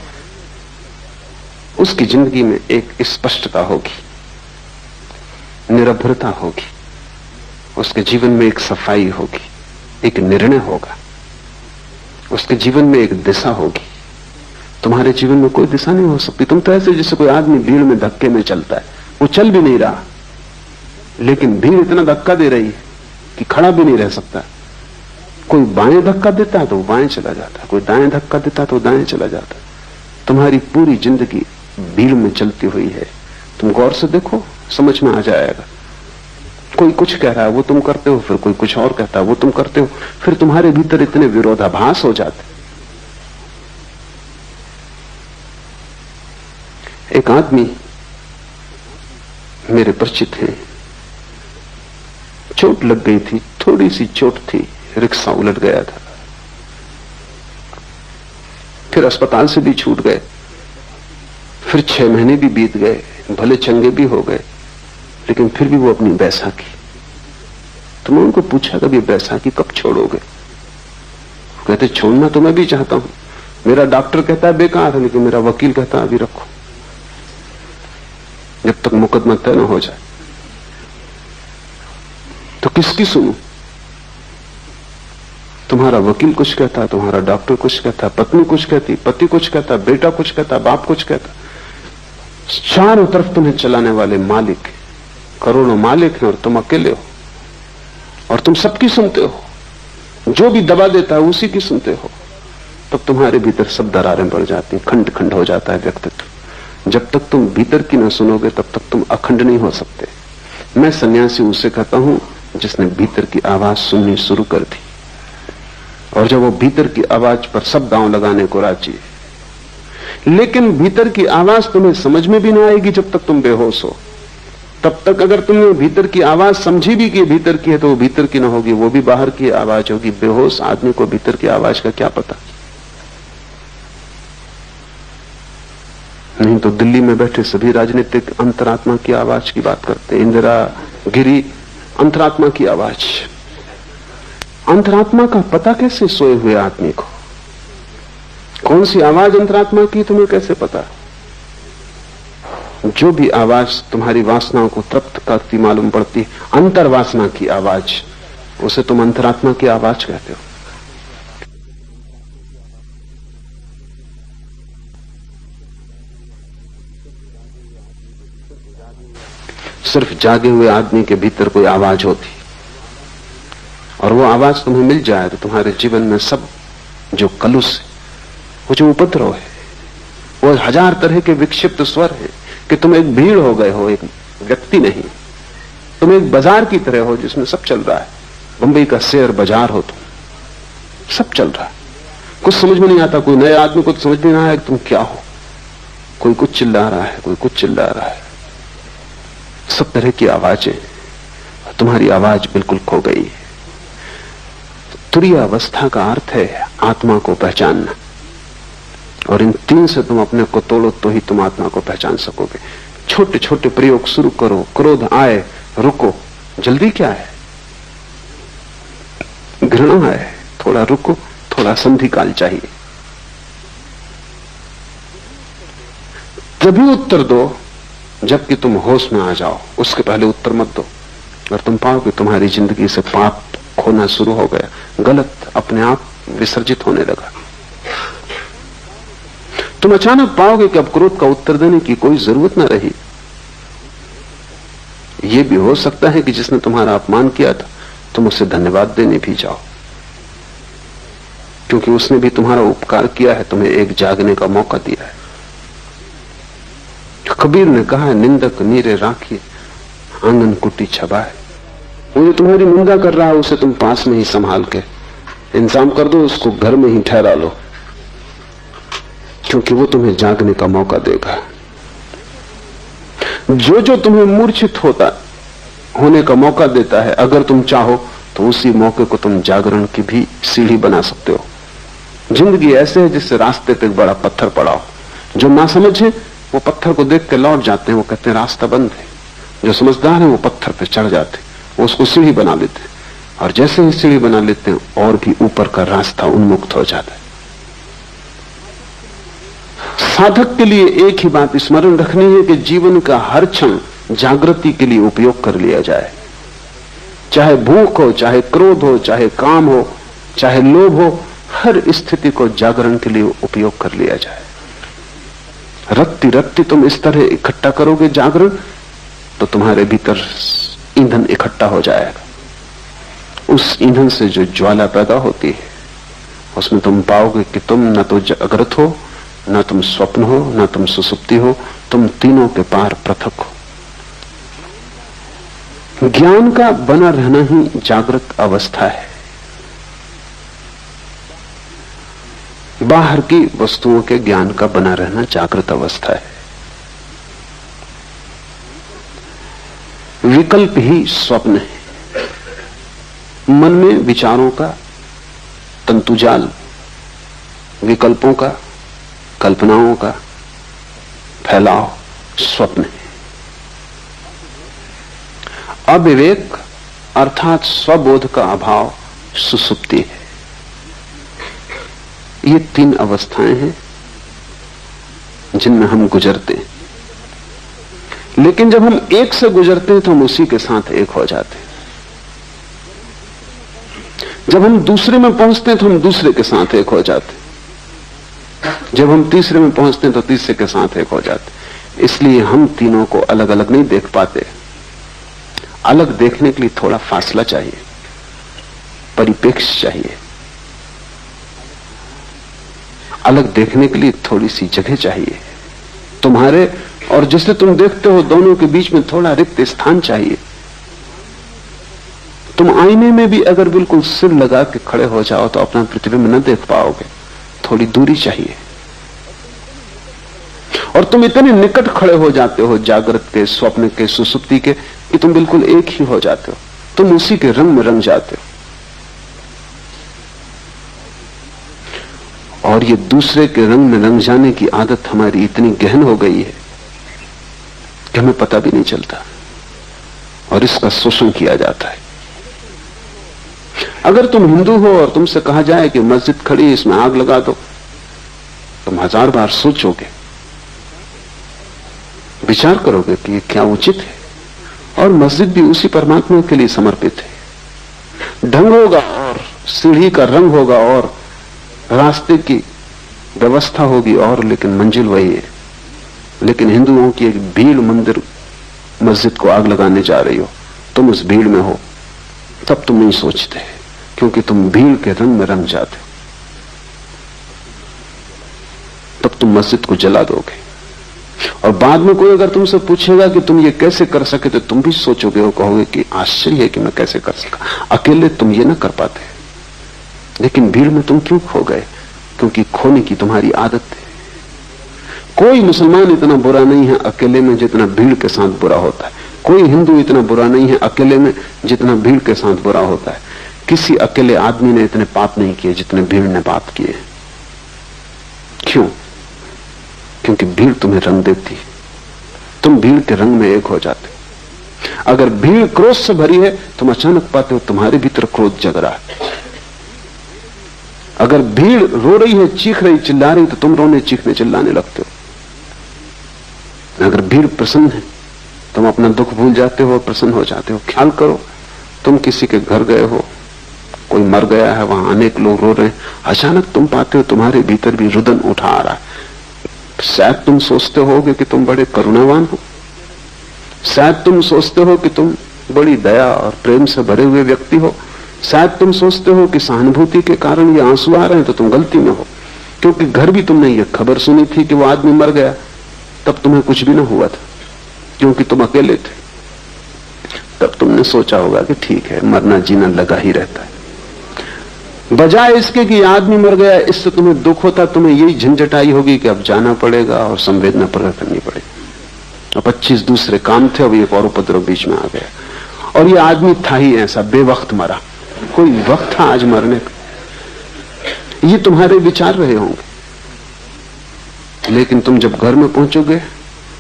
उसकी जिंदगी में एक स्पष्टता होगी, निरभ्रता होगी, उसके जीवन में एक सफाई होगी, एक निर्णय होगा, उसके जीवन में एक दिशा होगी। तुम्हारे जीवन में कोई दिशा नहीं हो सकती। तुम तो ऐसे जैसे कोई आदमी भीड़ में धक्के में चलता है, वो चल भी नहीं रहा, लेकिन भीड़ इतना धक्का दे रही है कि खड़ा भी नहीं रह सकता। कोई बाएं धक्का देता है तो वो बाएं चला जाता है, कोई दाएं धक्का देता है तो दाएं चला जाता है। तुम्हारी पूरी जिंदगी भीड़ में चलती हुई है। तुम गौर से देखो, समझ में आ जाएगा। कोई कुछ कह रहा है वो तुम करते हो, फिर कोई कुछ और कहता है वो तुम करते हो, फिर तुम्हारे भीतर इतने विरोधाभास हो जाते। एक आदमी मेरे परिचित हैं, चोट लग गई थी, थोड़ी सी चोट थी, रिक्शा उलट गया था, फिर अस्पताल से भी छूट गए, फिर 6 महीने भी बीत गए, भले चंगे भी हो गए, लेकिन फिर भी वो अपनी बैसाखी। तो मैं उनको पूछा, कभी बैसाखी कब छोड़ोगे? कहते, छोड़ना तो मैं भी चाहता हूं, मेरा डॉक्टर कहता है बेकार है, लेकिन मेरा वकील कहता है अभी रखो, जब तक मुकदमा तय न हो जाए। तो किसकी सुनूं? तुम्हारा वकील कुछ कहता है, तुम्हारा डॉक्टर कुछ कहता है, पत्नी कुछ कहती, पति कुछ कहता, बेटा कुछ कहता, बाप कुछ कहता। चारों तरफ तुम्हें चलाने वाले मालिक, करोड़ों मालिक हैं और तुम अकेले हो, और तुम सबकी सुनते हो। जो भी दबा देता है उसी की सुनते हो। तब तुम्हारे भीतर सब दरारें बढ़ जाती, खंड खंड हो जाता है व्यक्तित्व। जब तक तुम भीतर की न सुनोगे तब तक तुम अखंड नहीं हो सकते। मैं सन्यासी उसे कहता हूं जिसने भीतर की आवाज सुननी शुरू कर दी, और जब वो भीतर की आवाज पर सब दांव लगाने को राजी है। लेकिन भीतर की आवाज तुम्हें समझ में भी ना आएगी जब तक तुम बेहोश हो। तब तक अगर तुमने भीतर की आवाज समझी भी कि भीतर की है तो वो भीतर की ना होगी, वो भी बाहर की आवाज होगी। बेहोश आदमी को भीतर की आवाज का क्या पता। नहीं तो दिल्ली में बैठे सभी राजनीतिक अंतरात्मा की आवाज की बात करते। इंदिरा, गिरी, अंतरात्मा की आवाज। अंतरात्मा का पता कैसे सोए हुए आदमी को? कौन सी आवाज अंतरात्मा की तुम्हें कैसे पता? जो भी आवाज तुम्हारी वासनाओं को तृप्त करती मालूम पड़ती है, अंतर्वासना की आवाज, उसे तुम अंतरात्मा की आवाज कहते हो। सिर्फ जागे हुए आदमी के भीतर कोई आवाज होती, और वो आवाज तुम्हें मिल जाए तो तुम्हारे जीवन में सब जो कलुष है, वो जो उपद्रव है, वो 1000 तरह के विक्षिप्त स्वर है कि तुम एक भीड़ हो गए हो, एक व्यक्ति नहीं। तुम एक बाजार की तरह हो जिसमें सब चल रहा है। बंबई का शेयर बाजार हो तुम, सब चल रहा है। कुछ समझ में नहीं आता, कोई नए आदमी को समझ नहीं रहा है कि तुम क्या हो। कोई कुछ चिल्ला रहा है, कोई कुछ चिल्ला रहा है, सब तरह की आवाजें। तुम्हारी आवाज बिल्कुल खो गई है। तुरीय अवस्था का अर्थ है आत्मा को पहचानना, और इन 3 से तुम अपने को तोड़ो तो ही तुम आत्मा को पहचान सकोगे। छोटे छोटे प्रयोग शुरू करो। क्रोध आए, रुको, जल्दी क्या है? घृणा आए, थोड़ा रुको, थोड़ा संधि काल चाहिए, तभी उत्तर दो जबकि तुम होश में आ जाओ। उसके पहले उत्तर मत दो। और तुम पाओ कि तुम्हारी जिंदगी से पाप खोना शुरू हो गया, गलत अपने आप विसर्जित होने लगा। तुम अचानक पाओगे कि अब क्रोध का उत्तर देने की कोई जरूरत न रही। यह भी हो सकता है कि जिसने तुम्हारा अपमान किया था तुम उसे धन्यवाद देने भी जाओ, क्योंकि उसने भी तुम्हारा उपकार किया है, तुम्हें एक जागने का मौका दिया है। कबीर ने कहा है, निंदक नीरे राखी आंगन कुटी छबाए। वो जो तुम्हारी निंदा कर रहा है उसे तुम पास में ही संभाल के इंतजाम कर दो, उसको घर में ही ठहरा लो, क्योंकि वो तुम्हें जागने का मौका देगा। जो जो तुम्हें मूर्छित होने का मौका देता है, अगर तुम चाहो तो उसी मौके को तुम जागरण की भी सीढ़ी बना सकते हो। जिंदगी ऐसे है जिससे रास्ते पे बड़ा पत्थर पड़ा हो। जो ना समझे वो पत्थर को देख के लौट जाते हैं, वो कहते हैं रास्ता बंद है। जो समझदार है वो पत्थर पे चढ़ जाते, वो उसको सीढ़ी बना लेते हैं, और जैसे ही सीढ़ी बना लेते हैं और भी ऊपर का रास्ता उन्मुक्त हो जाता है। साधक के लिए एक ही बात स्मरण रखनी है कि जीवन का हर क्षण जागृति के लिए उपयोग कर लिया जाए। चाहे भूख हो, चाहे क्रोध हो, चाहे काम हो, चाहे लोभ हो, हर स्थिति को जागरण के लिए उपयोग कर लिया जाए। रत्ती रत्ती तुम इस तरह इकट्ठा करोगे जागरण, तो तुम्हारे भीतर ईंधन इकट्ठा हो जाएगा। उस ईंधन से जो ज्वाला पैदा होती है उसमें तुम पाओगे कि तुम न तो जागृत हो, न तुम स्वप्न हो, न तुम सुसुप्ति हो, तुम तीनों के पार पृथक हो। ज्ञान का बना रहना ही जागृत अवस्था है। बाहर की वस्तुओं के ज्ञान का बना रहना जागृत अवस्था है। विकल्प ही स्वप्न है। मन में विचारों का तंतुजाल, विकल्पों का, कल्पनाओं का फैलाव स्वप्न है। अविवेक अर्थात स्वबोध का अभाव सुसुप्ति है। ये 3 अवस्थाएं हैं जिनमें हम गुजरते हैं। लेकिन जब हम एक से गुजरते हैं तो हम उसी के साथ एक हो जाते हैं। जब हम दूसरे में पहुंचते हैं तो हम दूसरे के साथ एक हो जाते हैं। जब हम तीसरे में पहुंचते हैं तो तीसरे के साथ एक हो जाते हैं। इसलिए हम तीनों को अलग अलग नहीं देख पाते। अलग देखने के लिए थोड़ा फासला चाहिए, परिप्रेक्ष्य चाहिए। अलग देखने के लिए थोड़ी सी जगह चाहिए। तुम्हारे और जिसे तुम देखते हो दोनों के बीच में थोड़ा रिक्त स्थान चाहिए। तुम आईने में भी अगर बिल्कुल सिर लगा के खड़े हो जाओ तो अपना प्रतिबिंब न देख पाओगे, थोड़ी दूरी चाहिए। और तुम इतने निकट खड़े हो जाते हो जागृत के, स्वप्न के, सुसुप्ति के, कि तुम बिल्कुल एक ही हो जाते हो। तुम उसी के रंग में रंग जाते हो। और ये दूसरे के रंग में रंग जाने की आदत हमारी इतनी गहन हो गई है कि हमें पता भी नहीं चलता और इसका शोषण किया जाता है। अगर तुम हिंदू हो और तुमसे कहा जाए कि मस्जिद खड़ी, इसमें आग लगा दो, तुम 1000 बार सोचोगे, विचार करोगे कि ये क्या उचित है। और मस्जिद भी उसी परमात्मा के लिए समर्पित है। ढंग होगा और सीढ़ी का रंग होगा और रास्ते की व्यवस्था होगी और, लेकिन मंजिल वही है। लेकिन हिंदुओं की एक भीड़ मंदिर मस्जिद को आग लगाने जा रही हो, तुम उस भीड़ में हो, तब तुम नहीं सोचते, क्योंकि तुम भीड़ के रंग में रंग जाते हो। तब तुम मस्जिद को जला दोगे। और बाद में कोई अगर तुमसे पूछेगा कि तुम ये कैसे कर सके, तो तुम भी सोचोगे और कहोगे कि आश्चर्य है कि मैं कैसे कर सका। अकेले तुम ये ना कर पाते, लेकिन भीड़ में तुम क्यों खो गए? क्योंकि खोने की तुम्हारी आदत है। कोई मुसलमान इतना बुरा नहीं है अकेले में जितना भीड़ के साथ बुरा होता है। कोई हिंदू इतना बुरा नहीं है अकेले में जितना भीड़ के साथ बुरा होता है। किसी अकेले आदमी ने इतने पाप नहीं किए जितने भीड़ ने पाप किए। क्यों? क्योंकि भीड़ तुम्हें रंग देती है, तुम भीड़ के रंग में एक हो जाते हो। अगर भीड़ क्रोध से भरी है, तुम अचानक पाते हो तुम्हारे भीतर क्रोध जग रहा है। अगर भीड़ रो रही है, चीख रही, चिल्ला रही, तो तुम रोने, चीखने, चिल्लाने लगते हो। अगर भीड़ प्रसन्न है, तुम अपना दुख भूल जाते हो और प्रसन्न हो जाते हो। ख्याल करो, तुम किसी के घर गए हो, कोई मर गया है, वहां अनेक लोग रो रहे हैं, अचानक तुम पाते हो तुम्हारे भीतर भी रुदन उठा आ रहा है। शायद तुम सोचते होगे कि तुम बड़े करुणावान हो, शायद तुम सोचते हो कि तुम बड़ी दया और प्रेम से भरे हुए व्यक्ति हो, शायद तुम सोचते हो कि सहानुभूति के कारण ये आंसू आ रहे हैं, तो तुम गलती में हो। क्योंकि घर भी तुमने ये खबर सुनी थी कि वो आदमी मर गया, तब तुम्हें कुछ भी ना हुआ था, क्योंकि तुम अकेले थे। तब तुमने सोचा होगा कि ठीक है, मरना जीना लगा ही रहता है। बजाय इसके कि आदमी मर गया, इससे तुम्हें दुख होता, तुम्हें यही झंझट आई होगी कि अब जाना पड़ेगा और संवेदना प्रकट करनी पड़ेगी। और 25 दूसरे काम थे, अब एक और उपद्रव बीच में आ गया। और ये आदमी था ही ऐसा, बेवक्त मरा। कोई वक्त था आज मरने का? ये तुम्हारे विचार रहे होंगे। लेकिन तुम जब घर में पहुंचोगे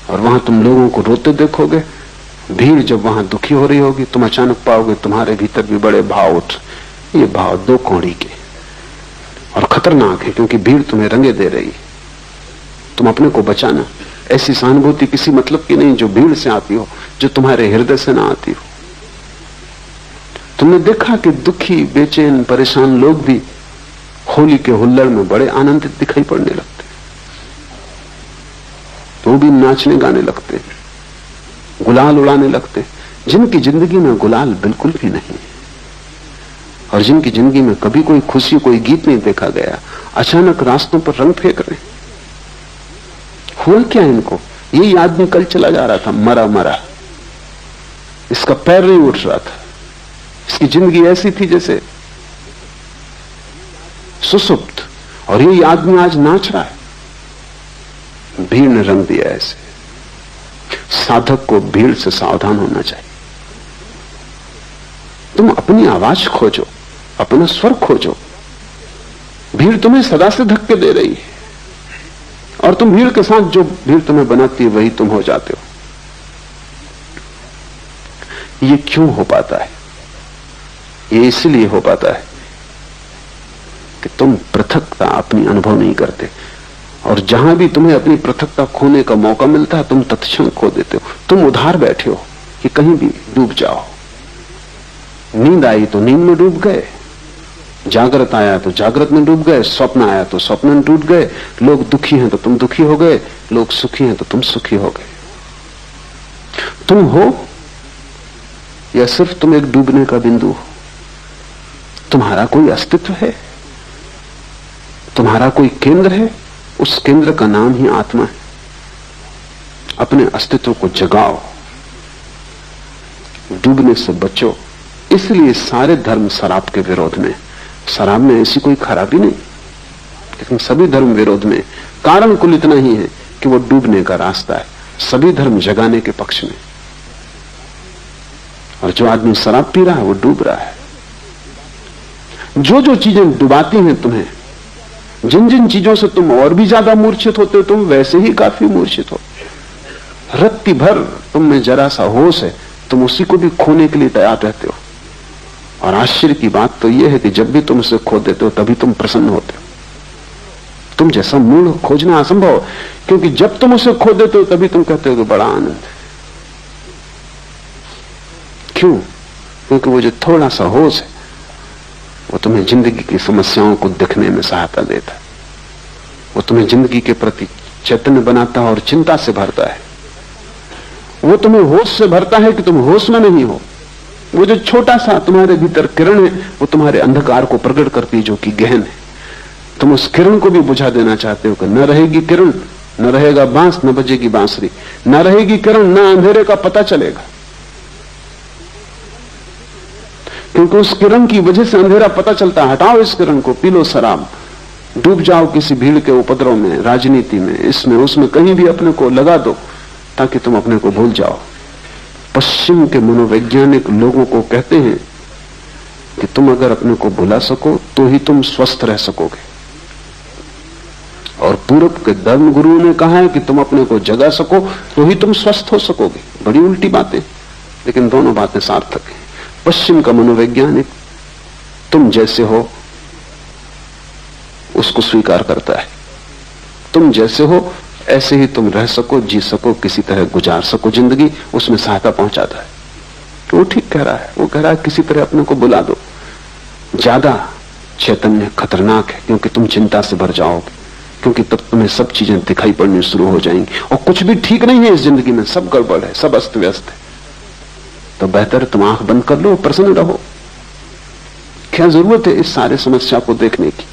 और वहां तुम लोगों को रोते देखोगे, भीड़ जब वहां दुखी हो रही होगी, तुम अचानक पाओगे तुम्हारे भीतर भी बड़े भाव उठ। ये भाव 2 कौड़ी के और खतरनाक है, क्योंकि भीड़ तुम्हें रंगे दे रही है। तुम अपने को बचाना। ऐसी सहानुभूति किसी मतलब की नहीं जो भीड़ से आती हो, जो तुम्हारे हृदय से ना आती हो। तुमने देखा कि दुखी, बेचैन, परेशान लोग भी होली के हुल्लड़ में बड़े आनंदित दिखाई पड़ने लगते, तो भी नाचने गाने लगते, गुलाल उड़ाने लगते। जिनकी जिंदगी में गुलाल बिल्कुल भी नहीं है और जिनकी जिंदगी में कभी कोई खुशी, कोई गीत नहीं देखा गया, अचानक रास्तों पर रंग फेंक रहे। हुआ क्या इनको? यही आदमी कल चला जा रहा था, मरा मरा, इसका पैर नहीं उठ रहा था, इसकी जिंदगी ऐसी थी जैसे सुसुप्त, और यही आदमी आज नाच रहा है। भीड़ ने रंग दिया ऐसे। साधक को भीड़ से सावधान होना चाहिए। तुम अपनी आवाज खोजो, अपना स्वर खोजो। भीड़ तुम्हें सदा से धक्के दे रही है और तुम भीड़ के साथ, जो भीड़ तुम्हें बनाती है वही तुम हो जाते हो। ये क्यों हो पाता है? ये इसलिए हो पाता है कि तुम पृथकता अपनी अनुभव नहीं करते, और जहां भी तुम्हें अपनी पृथकता खोने का मौका मिलता है, तुम तत्क्षण खो देते हो। तुम उधार बैठे हो कि कहीं भी डूब जाओ। नींद आई तो नींद में डूब गए, जागृत आया तो जागृत में डूब गए, स्वप्न आया तो स्वप्न में डूब गए। लोग दुखी हैं तो तुम दुखी हो गए, लोग सुखी हैं तो तुम सुखी हो गए। तुम हो या सिर्फ तुम एक डूबने का बिंदु हो? तुम्हारा कोई अस्तित्व है, तुम्हारा कोई केंद्र है। उस केंद्र का नाम ही आत्मा है। अपने अस्तित्व को जगाओ, डूबने से बचो। इसलिए सारे धर्म शराब के विरोध में। शराब में ऐसी कोई खराबी नहीं, लेकिन सभी धर्म विरोध में। कारण कुल इतना ही है कि वो डूबने का रास्ता है। सभी धर्म जगाने के पक्ष में, और जो आदमी शराब पी रहा है वो डूब रहा है। जो जो चीजें डुबाती हैं तुम्हें, जिन जिन चीजों से तुम और भी ज्यादा मूर्छित होते हो, तुम वैसे ही काफी मूर्छित हो। रत्ती भर तुम में जरा सा होश है, तुम उसी को भी खोने के लिए तैयार रहते हो। और आश्चर्य की बात तो यह है कि जब भी तुम उसे खो देते हो तभी तुम प्रसन्न होते हो। तुम जैसा मूल खोजना असंभव, क्योंकि जब तुम उसे खो देते हो तभी तुम कहते हो कि बड़ा आनंद है। क्यों? क्योंकि वो जो थोड़ा सा होश है वो तुम्हें जिंदगी की समस्याओं को देखने में सहायता देता है, वो तुम्हें जिंदगी के प्रति चैतन्य बनाता है और चिंता से भरता है। वो तुम्हें होश से भरता है कि तुम होश में नहीं हो। वो जो छोटा सा तुम्हारे भीतर किरण है वो तुम्हारे अंधकार को प्रकट करती है जो कि गहन है। तुम उस किरण को भी बुझा देना चाहते हो कि न रहेगी किरण, न रहेगा बांस, न बजेगी बांसुरी, न रहेगी किरण, न अंधेरे का पता चलेगा। क्योंकि उस किरण की वजह से अंधेरा पता चलता है। हटाओ इस किरण को, पी लो शराब, डूब जाओ किसी भीड़ के उपद्रव में, राजनीति में, इसमें उसमें, कहीं भी अपने को लगा दो ताकि तुम अपने को भूल जाओ। पश्चिम के मनोवैज्ञानिक लोगों को कहते हैं कि तुम अगर अपने को भुला सको तो ही तुम स्वस्थ रह सकोगे, और पूरब के धर्म गुरुओं ने कहा है कि तुम अपने को जगा सको तो ही तुम स्वस्थ हो सकोगे। बड़ी उल्टी बातें, लेकिन दोनों बातें सार्थक हैं। पश्चिम का मनोवैज्ञानिक तुम जैसे हो उसको स्वीकार करता है। तुम जैसे हो ऐसे ही तुम रह सको, जी सको, किसी तरह गुजार सको जिंदगी, उसमें सहायता पहुंचाता है। वो ठीक कह रहा है। वो कह रहा है किसी तरह अपने को बुला दो। ज्यादा चैतन्य खतरनाक है, क्योंकि तुम चिंता से भर जाओगे, क्योंकि तब तुम्हें सब चीजें दिखाई पड़नी शुरू हो जाएंगी और कुछ भी ठीक नहीं है इस जिंदगी में, सब गड़बड़ है, सब अस्त व्यस्त है। तो बेहतर तुम आंख बंद कर लो, प्रसन्न रहो। क्या जरूरत है इस सारे समस्या को देखने की?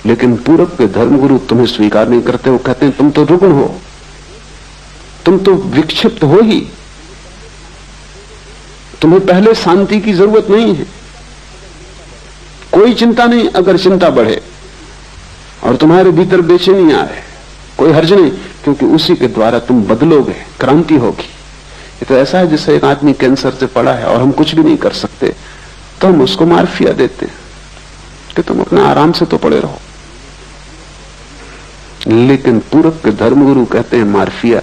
लेकिन पूरब के धर्मगुरु तुम्हें स्वीकार नहीं करते। वो कहते हैं तुम तो रुग्ण हो, तुम तो विक्षिप्त हो ही, तुम्हें पहले शांति की जरूरत नहीं है। कोई चिंता नहीं अगर चिंता बढ़े और तुम्हारे भीतर बेचैनी आए, कोई हर्ज नहीं, क्योंकि उसी के द्वारा तुम बदलोगे, क्रांति होगी। ये तो ऐसा है जैसे एक आदमी कैंसर से पड़ा है और हम कुछ भी नहीं कर सकते, तो हम उसको मार्फिया देते हैं कि तुम अपना आराम से तो पड़े रहो। लेकिन पूरब के धर्मगुरु कहते हैं मार्फिया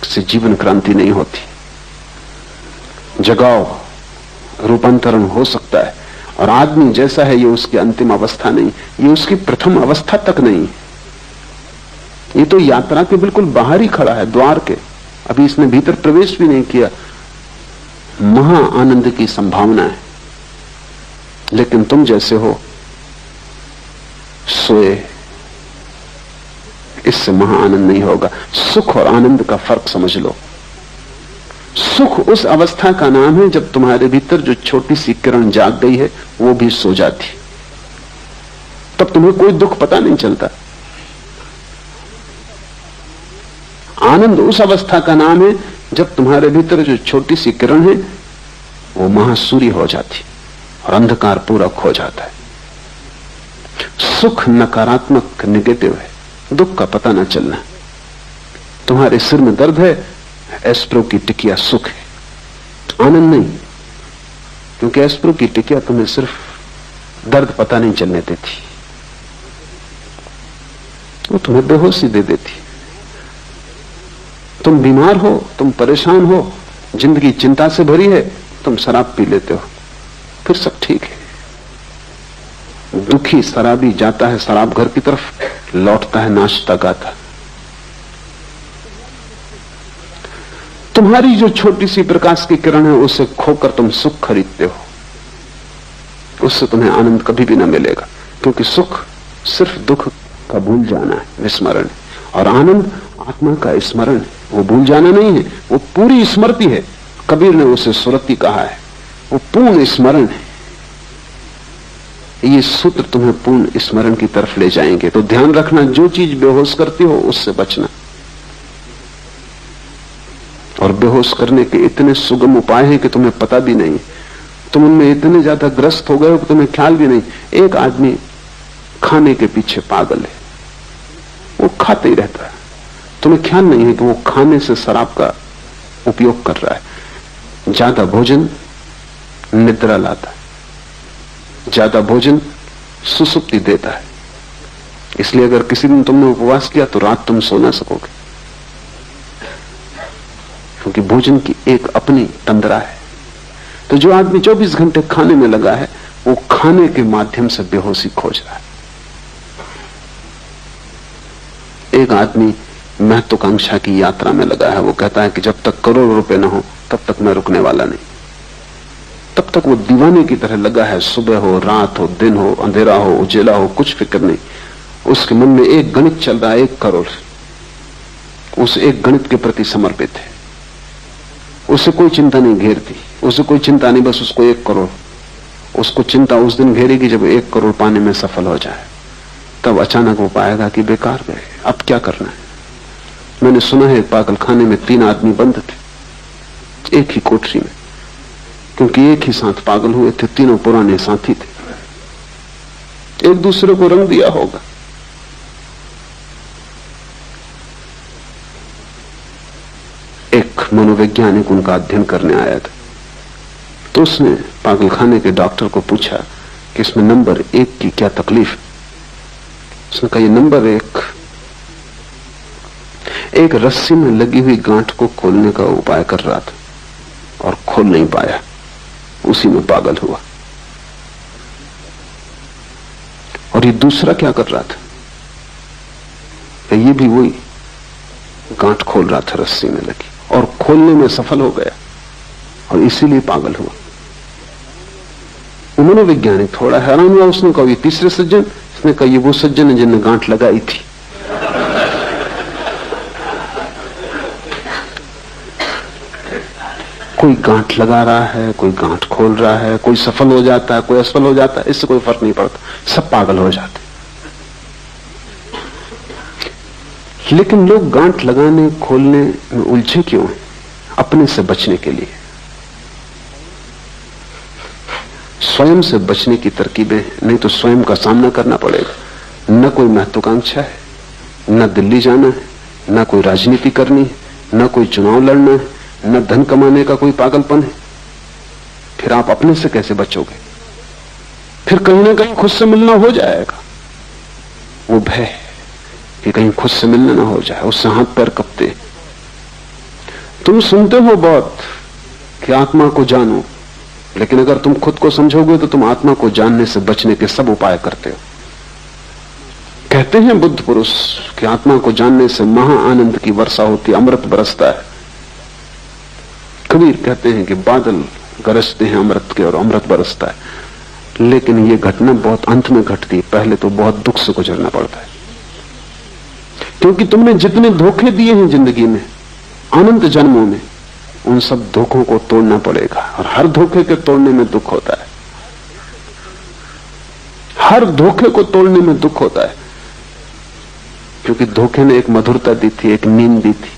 से जीवन क्रांति नहीं होती। जगाओ, रूपांतरण हो सकता है, और आदमी जैसा है ये उसकी अंतिम अवस्था नहीं, ये उसकी प्रथम अवस्था तक नहीं। ये तो यात्रा के बिल्कुल बाहर ही खड़ा है, द्वार के। अभी इसने भीतर प्रवेश भी नहीं किया। महा आनंद की संभावना है, लेकिन तुम जैसे हो सोए, इससे महा आनंद नहीं होगा। सुख और आनंद का फर्क समझ लो। सुख उस अवस्था का नाम है जब तुम्हारे भीतर जो छोटी सी किरण जाग गई है वो भी सो जाती, तब तुम्हें कोई दुख पता नहीं चलता। आनंद उस अवस्था का नाम है जब तुम्हारे भीतर जो छोटी सी किरण है वो महासूर्य हो जाती और अंधकार पूरा खो जाता है। सुख नकारात्मक, नेगेटिव है, दुख का पता न चलना। तुम्हारे सिर में दर्द है, एस्प्रो की टिकिया सुख है, आनंद नहीं, क्योंकि एस्प्रो की टिकिया तुम्हें सिर्फ दर्द पता नहीं चलने देती, वो तुम्हें बेहोशी दे देती। तुम बीमार हो, तुम परेशान हो, जिंदगी चिंता से भरी है, तुम शराब पी लेते हो, फिर सब ठीक है। दुखी शराबी जाता है शराब घर की तरफ, लौटता है नाचता गाता। तुम्हारी जो छोटी सी प्रकाश की किरण है उसे खोकर तुम सुख खरीदते हो, उससे तुम्हें आनंद कभी भी न मिलेगा, क्योंकि सुख सिर्फ दुख का भूल जाना है, विस्मरण है, और आनंद आत्मा का स्मरण है, वो भूल जाना नहीं है, वो पूरी स्मृति है। कबीर ने उसे सुरति कहा है, वो पूर्ण स्मरण है। ये सूत्र तुम्हें पूर्ण स्मरण की तरफ ले जाएंगे। तो ध्यान रखना, जो चीज बेहोश करती हो उससे बचना। और बेहोश करने के इतने सुगम उपाय हैं कि तुम्हें पता भी नहीं, तुम उनमें इतने ज्यादा ग्रस्त हो गए हो कि तुम्हें ख्याल भी नहीं। एक आदमी खाने के पीछे पागल है, वो खाते ही रहता है, तुम्हें ख्याल नहीं है कि वो खाने से शराब का उपयोग कर रहा है। ज्यादा भोजन निद्रा लाता है, ज्यादा भोजन सुसुप्ति देता है, इसलिए अगर किसी दिन तुमने उपवास किया तो रात तुम सो ना सकोगे, क्योंकि भोजन की एक अपनी तंद्रा है। तो जो आदमी 24 घंटे खाने में लगा है, वो खाने के माध्यम से बेहोशी खोज रहा है। एक आदमी महत्वाकांक्षा की यात्रा में लगा है, वो कहता है कि जब तक करोड़ रुपए ना हो तब तक मैं रुकने वाला नहीं। तब तक वो दीवाने की तरह लगा है, सुबह हो, रात हो, दिन हो, अंधेरा हो, उजेला हो, कुछ फिक्र नहीं। उसके मन में एक गणित चल रहा है, 1 करोड़। उस एक गणित के प्रति समर्पित है, उसे कोई चिंता नहीं घेरती, उसे कोई चिंता नहीं, बस उसको 1 करोड़। उसको चिंता उस दिन घेरेगी जब 1 करोड़ पाने में सफल हो जाए। तब अचानक वो पाएगा कि बेकार गए, अब क्या करना है। मैंने सुना है पागलखाने में 3 आदमी बंद थे एक ही कोठरी में, क्योंकि एक ही साथ पागल हुए थे, तीनों पुराने साथी थे, एक दूसरे को रंग दिया होगा। एक मनोवैज्ञानिक उनका अध्ययन करने आया था, तो उसने पागलखाने के डॉक्टर को पूछा कि इसमें नंबर 1 की क्या तकलीफ है। उसने कहा, ये नंबर 1 एक रस्सी में लगी हुई गांठ को खोलने का उपाय कर रहा था और खोल नहीं पाया, उसी में पागल हुआ। और ये दूसरा क्या कर रहा था, ये भी वही गांठ खोल रहा था रस्सी में लगी, और खोलने में सफल हो गया और इसीलिए पागल हुआ। उन्होंने वैज्ञानिक थोड़ा हैरान हुआ। उसने कहा, ये तीसरे सज्जन? उसने कहा, ये वो सज्जन है जिनने गांठ लगाई थी। कोई गांठ लगा रहा है, कोई गांठ खोल रहा है, कोई सफल हो जाता है, कोई असफल हो जाता है, इससे कोई फर्क नहीं पड़ता, सब पागल हो जाते। लेकिन लोग गांठ लगाने खोलने में उलझे क्यों हैं? अपने से बचने के लिए। स्वयं से बचने की तरकीबें, नहीं तो स्वयं का सामना करना पड़ेगा। न कोई महत्वाकांक्षा है, न दिल्ली जाना है, न कोई राजनीति करनी है, न कोई चुनाव लड़ना है, न धन कमाने का कोई पागलपन है। फिर आप अपने से कैसे बचोगे? फिर कहीं ना कहीं खुद से मिलना हो जाएगा। वो भय कि कहीं खुद से मिलना ना हो जाए, उससे हाथ पैर कपते। तुम सुनते हो बहुत कि आत्मा को जानो, लेकिन अगर तुम खुद को समझोगे तो तुम आत्मा को जानने से बचने के सब उपाय करते हो। कहते हैं बुद्ध पुरुष कि आत्मा को जानने से महा आनंद की वर्षा होती, अमृत बरसता है। कबीर कहते हैं कि बादल गरजते हैं अमृत के और अमृत बरसता है। लेकिन ये घटना बहुत अंत में घटती है, पहले तो बहुत दुख से गुजरना पड़ता है, क्योंकि तुमने जितने धोखे दिए हैं जिंदगी में अनंत जन्मों में, उन सब धोखों को तोड़ना पड़ेगा। और हर धोखे के तोड़ने में दुख होता है, हर धोखे को तोड़ने में दुख होता है, क्योंकि धोखे ने एक मधुरता दी थी, एक नींद दी थी,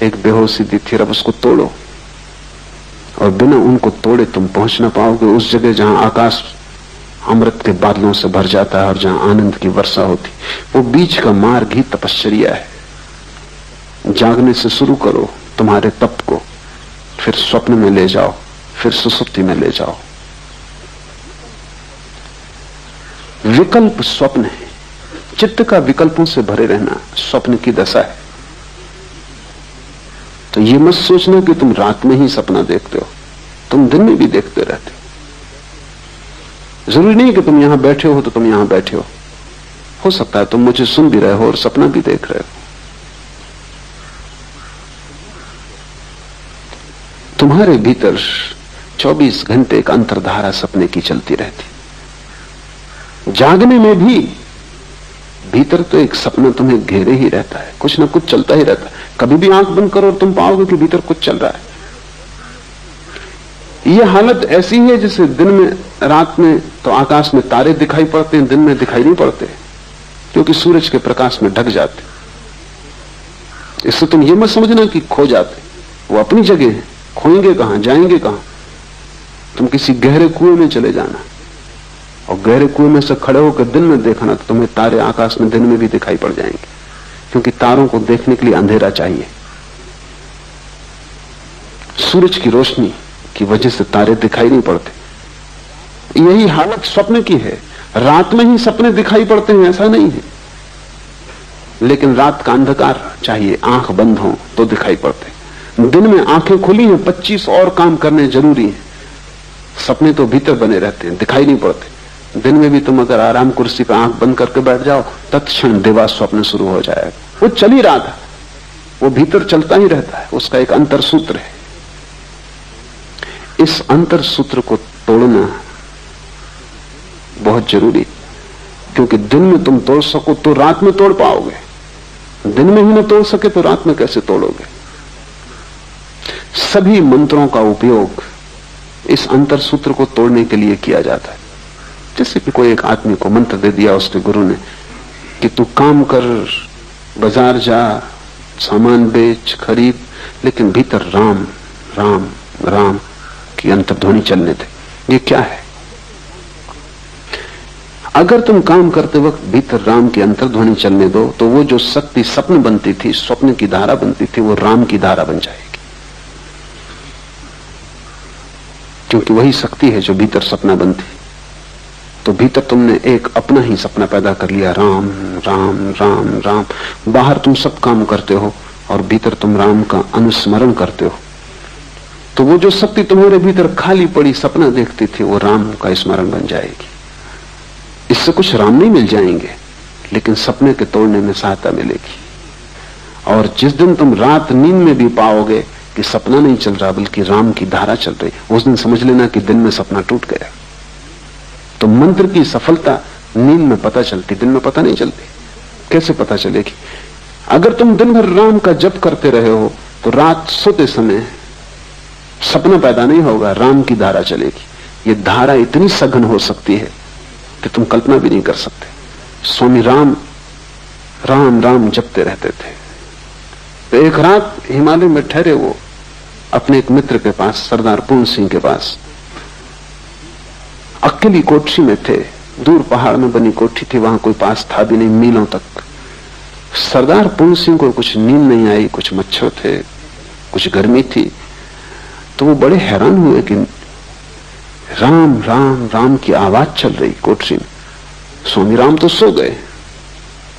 एक बेहोशी दी थी। अब उसको तोड़ो, और बिना उनको तोड़े तुम पहुंच ना पाओगे उस जगह जहां आकाश अमृत के बादलों से भर जाता है और जहां आनंद की वर्षा होती। वो बीच का मार्ग ही तपश्चर्या है। जागने से शुरू करो तुम्हारे तप को, फिर स्वप्न में ले जाओ, फिर सुसुप्ति में ले जाओ। विकल्प स्वप्न है, चित्त का विकल्पों से भरे रहना स्वप्न की दशा है। तो ये मत सोचना कि तुम रात में ही सपना देखते हो, तुम दिन में भी देखते रहते हो। जरूरी नहीं कि तुम यहां बैठे हो तो तुम यहां बैठे हो सकता है तुम मुझे सुन भी रहे हो और सपना भी देख रहे हो। तुम्हारे भीतर 24 घंटे एक अंतर्धारा सपने की चलती रहती। जागने में भी भीतर तो एक सपना तुम्हें घेरे ही रहता है, कुछ ना कुछ चलता ही रहता है। कभी भी आंख बंद करो और तुम पाओगे कि भीतर कुछ चल रहा है। यह हालत ऐसी है जैसे दिन में, रात में तो आकाश में तारे दिखाई पड़ते हैं, दिन में दिखाई नहीं पड़ते, क्योंकि सूरज के प्रकाश में ढक जाते। इससे तुम ये मत समझना कि खो जाते, वो अपनी जगह है, खोएंगे कहां, जाएंगे कहां। तुम किसी गहरे कुएं में चले जाना और गहरे कुएं में से खड़े होकर दिन में देखना तो तुम्हें तारे आकाश में दिन में भी दिखाई पड़ जाएंगे, क्योंकि तारों को देखने के लिए अंधेरा चाहिए। सूरज की रोशनी की वजह से तारे दिखाई नहीं पड़ते। यही हालत स्वप्न की है। रात में ही सपने दिखाई पड़ते हैं ऐसा नहीं है, लेकिन रात का अंधकार चाहिए, आंख बंद हो तो दिखाई पड़ते। दिन में आंखें खुली हैं, 25 और काम करने जरूरी हैं। सपने तो भीतर बने रहते हैं, दिखाई नहीं पड़ते। दिन में भी तुम अगर आराम कुर्सी पर आंख बंद करके बैठ जाओ, तत्क्षण देवा स्वप्न शुरू हो जाएगा। वो चल ही रहा था, वो भीतर चलता ही रहता है, उसका एक अंतर सूत्र है। इस अंतर सूत्र को तोड़ना बहुत जरूरी, क्योंकि दिन में तुम तोड़ सको तो रात में तोड़ पाओगे, दिन में ही न तोड़ सके तो रात में कैसे तोड़ोगे। सभी मंत्रों का उपयोग इस अंतर सूत्र को तोड़ने के लिए किया जाता है। जैसे कि कोई एक आदमी को मंत्र दे दिया उसके गुरु ने कि तू काम कर, बाजार जा, सामान बेच, खरीद, लेकिन भीतर राम राम राम की अंतर्ध्वनि चलने दे। ये क्या है? अगर तुम काम करते वक्त भीतर राम की अंतर्ध्वनि चलने दो तो वो जो शक्ति स्वप्न बनती थी, स्वप्न की धारा बनती थी, वो राम की धारा बन जाएगी, क्योंकि वही शक्ति है जो भीतर सपना बनती। तो भीतर तुमने एक अपना ही सपना पैदा कर लिया, राम राम राम राम। बाहर तुम सब काम करते हो और भीतर तुम राम का अनुस्मरण करते हो। तो वो जो शक्ति तुम्हारे भीतर खाली पड़ी सपना देखती थी, वो राम का स्मरण बन जाएगी। इससे कुछ राम नहीं मिल जाएंगे, लेकिन सपने के तोड़ने में सहायता मिलेगी। और जिस दिन तुम रात नींद में भी पाओगे कि सपना नहीं चल रहा बल्कि राम की धारा चल रही, उस दिन समझ लेना कि दिन में सपना टूट गया। तो मंत्र की सफलता नींद में पता चलती, दिन में पता नहीं चलती। कैसे पता चलेगी? अगर तुम दिन भर राम का जप करते रहे हो तो रात सोते समय सपना पैदा नहीं होगा, राम की धारा चलेगी। ये धारा इतनी सघन हो सकती है कि तुम कल्पना भी नहीं कर सकते। स्वामी राम राम राम जपते रहते थे। तो एक रात हिमालय में ठहरे वो अपने एक मित्र के पास, सरदार पूर्ण सिंह के पास, अकेली कोठरी में थे। दूर पहाड़ में बनी कोठरी थी, वहां कोई पास था भी नहीं, मीलों तक। सरदार पूर्ण सिंह को कुछ नींद नहीं आई, कुछ मच्छर थे, कुछ गर्मी थी। तो वो बड़े हैरान हुए कि राम राम राम की आवाज चल रही कोठरी में। स्वामी राम तो सो गए।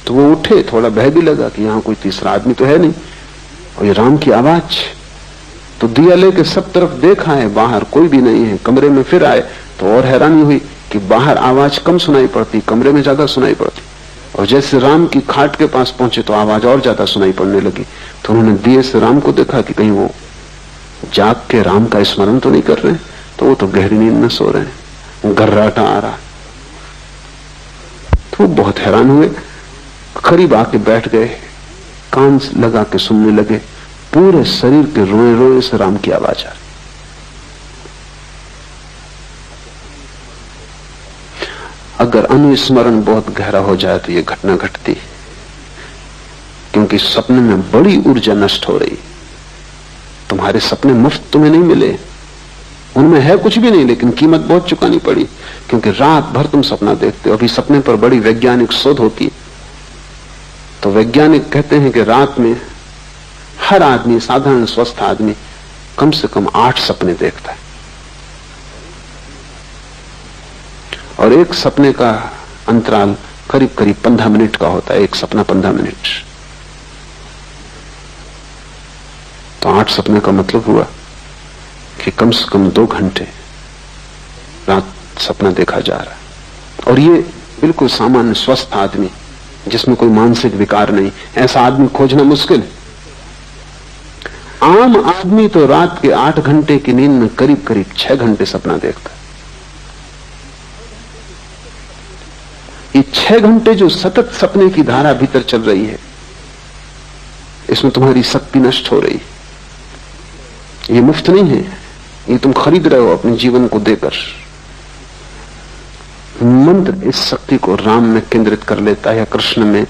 तो वो उठे, थोड़ा भय भी लगा कि यहां कोई तीसरा आदमी तो है नहीं, और ये राम की आवाज। तो दिया लेके सब तरफ देखा है, बाहर कोई भी नहीं है। कमरे में फिर आए तो और हैरानी हुई कि बाहर आवाज कम सुनाई पड़ती, कमरे में ज्यादा सुनाई पड़ती। और जैसे राम की खाट के पास पहुंचे तो आवाज और ज्यादा सुनाई पड़ने लगी। तो उन्होंने दिए से राम को देखा कि कहीं वो जाग के राम का स्मरण तो नहीं कर रहे। तो वो तो गहरी नींद में सो रहे हैं, गर्राटा आ रहा। तो वो बहुत हैरान हुए, करीब आके बैठ गए, कान लगा के सुनने लगे। पूरे शरीर के रोए रोए से राम की आवाज आ रही। अगर अनुस्मरण बहुत गहरा हो जाए तो यह घटना घटती, क्योंकि सपने में बड़ी ऊर्जा नष्ट हो रही। तुम्हारे सपने मुफ्त तुम्हें नहीं मिले, उनमें है कुछ भी नहीं, लेकिन कीमत बहुत चुकानी पड़ी, क्योंकि रात भर तुम सपना देखते हो। अभी सपने पर बड़ी वैज्ञानिक शोध होती है। तो वैज्ञानिक कहते हैं कि रात में हर आदमी, साधारण स्वस्थ आदमी, कम से कम 8 सपने देखता है, और एक सपने का अंतराल करीब करीब 15 मिनट का होता है। एक सपना 15 मिनट। तो 8 सपने का मतलब हुआ कि कम से कम 2 घंटे रात सपना देखा जा रहा है। और ये बिल्कुल सामान्य स्वस्थ आदमी जिसमें कोई मानसिक विकार नहीं, ऐसा आदमी खोजना मुश्किल है। आम आदमी तो रात के 8 घंटे की नींद में करीब करीब 6 घंटे सपना देखता है। ये 6 घंटे जो सतत सपने की धारा भीतर चल रही है, इसमें तुम्हारी शक्ति नष्ट हो रही है। ये मुफ्त नहीं है, ये तुम खरीद रहे हो अपने जीवन को देकर। मंत्र इस शक्ति को राम में केंद्रित कर लेता है, या कृष्ण में,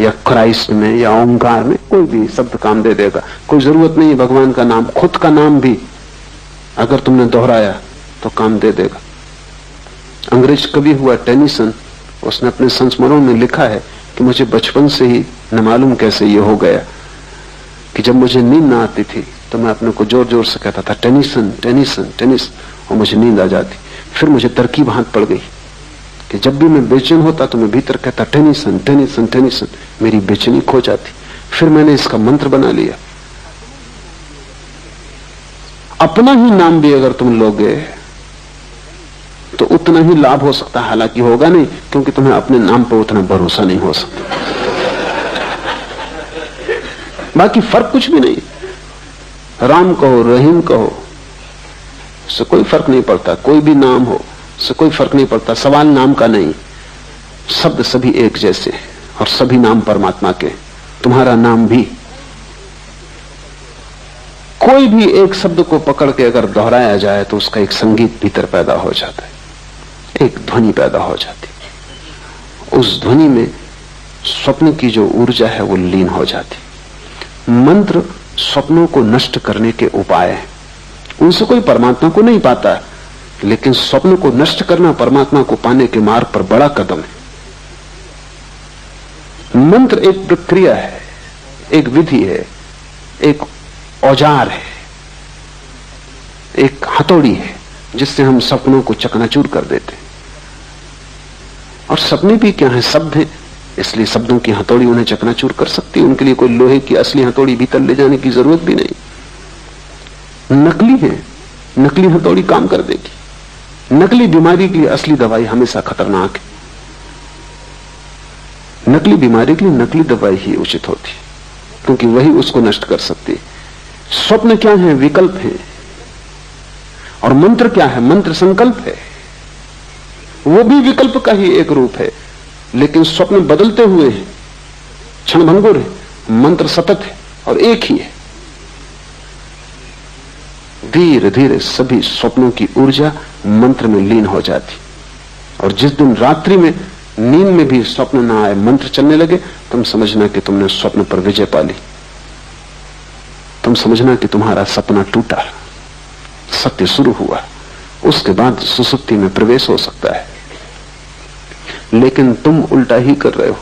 या क्राइस्ट में, या ओंकार में, कोई भी शब्द काम दे देगा। कोई जरूरत नहीं है भगवान का नाम, खुद का नाम भी अगर तुमने दोहराया तो काम दे देगा। अंग्रेज कवि हुआ टेनिसन, उसने अपने संस्मरणों में लिखा है कि मुझे बचपन से ही न मालूम कैसे ये हो गया कि जब मुझे नींद ना आती थी तो मैं अपने को जोर जोर से कहता था टेनिसन टेनिसन टेनिस, और मुझे नींद आ जाती। फिर मुझे तरकीब हाथ पड़ गई कि जब भी मैं बेचैन होता तो मैं भीतर कहता टेनिसन टेनिसन टेनिसन, मेरी बेचैनी खो जाती। फिर मैंने इसका मंत्र बना लिया। अपना ही नाम भी अगर तुम लोगे तो उतना ही लाभ हो सकता है, हालांकि होगा नहीं, क्योंकि तुम्हें अपने नाम पर उतना भरोसा नहीं हो सकता। बाकी फर्क कुछ भी नहीं। राम कहो, रहीम कहो, उससे कोई फर्क नहीं पड़ता। कोई भी नाम हो, उससे कोई फर्क नहीं पड़ता। सवाल नाम का नहीं, शब्द सभी एक जैसे हैं और सभी नाम परमात्मा के। तुम्हारा नाम भी, कोई भी एक शब्द को पकड़ के अगर दोहराया जाए तो उसका एक संगीत भीतर पैदा हो जाता है, एक ध्वनि पैदा हो जाती। उस ध्वनि में स्वप्न की जो ऊर्जा है वो लीन हो जाती। मंत्र स्वप्नों को नष्ट करने के उपाय हैं। उनसे कोई परमात्मा को नहीं पाता, लेकिन स्वप्न को नष्ट करना परमात्मा को पाने के मार्ग पर बड़ा कदम है। मंत्र एक प्रक्रिया है, एक विधि है, एक औजार है, एक हथौड़ी है, जिससे हम सपनों को चकनाचूर कर देते हैं। और सपने भी क्या है, शब्द हैं, इसलिए शब्दों की हथौड़ी उन्हें चकनाचूर कर सकती है। उनके लिए कोई लोहे की असली हथौड़ी भीतर ले जाने की जरूरत भी नहीं। नकली है, नकली हथौड़ी काम कर देगी। नकली बीमारी के लिए असली दवाई हमेशा खतरनाक है। नकली बीमारी के लिए नकली दवाई ही उचित होती, क्योंकि वही उसको नष्ट कर सकती है। स्वप्न क्या है, विकल्प है। और मंत्र क्या है, मंत्र संकल्प है। वो भी विकल्प का ही एक रूप है, लेकिन स्वप्न बदलते हुए हैं, क्षणभंगुर है। मंत्र सतत है और एक ही है। धीरे धीरे सभी स्वप्नों की ऊर्जा मंत्र में लीन हो जाती। और जिस दिन रात्रि में नींद में भी स्वप्न ना आए, मंत्र चलने लगे, तुम समझना कि तुमने स्वप्न पर विजय पा ली। तुम समझना कि तुम्हारा सपना टूटा, सत्य शुरू हुआ। उसके बाद सुसुप्ति में प्रवेश हो सकता है। लेकिन तुम उल्टा ही कर रहे हो।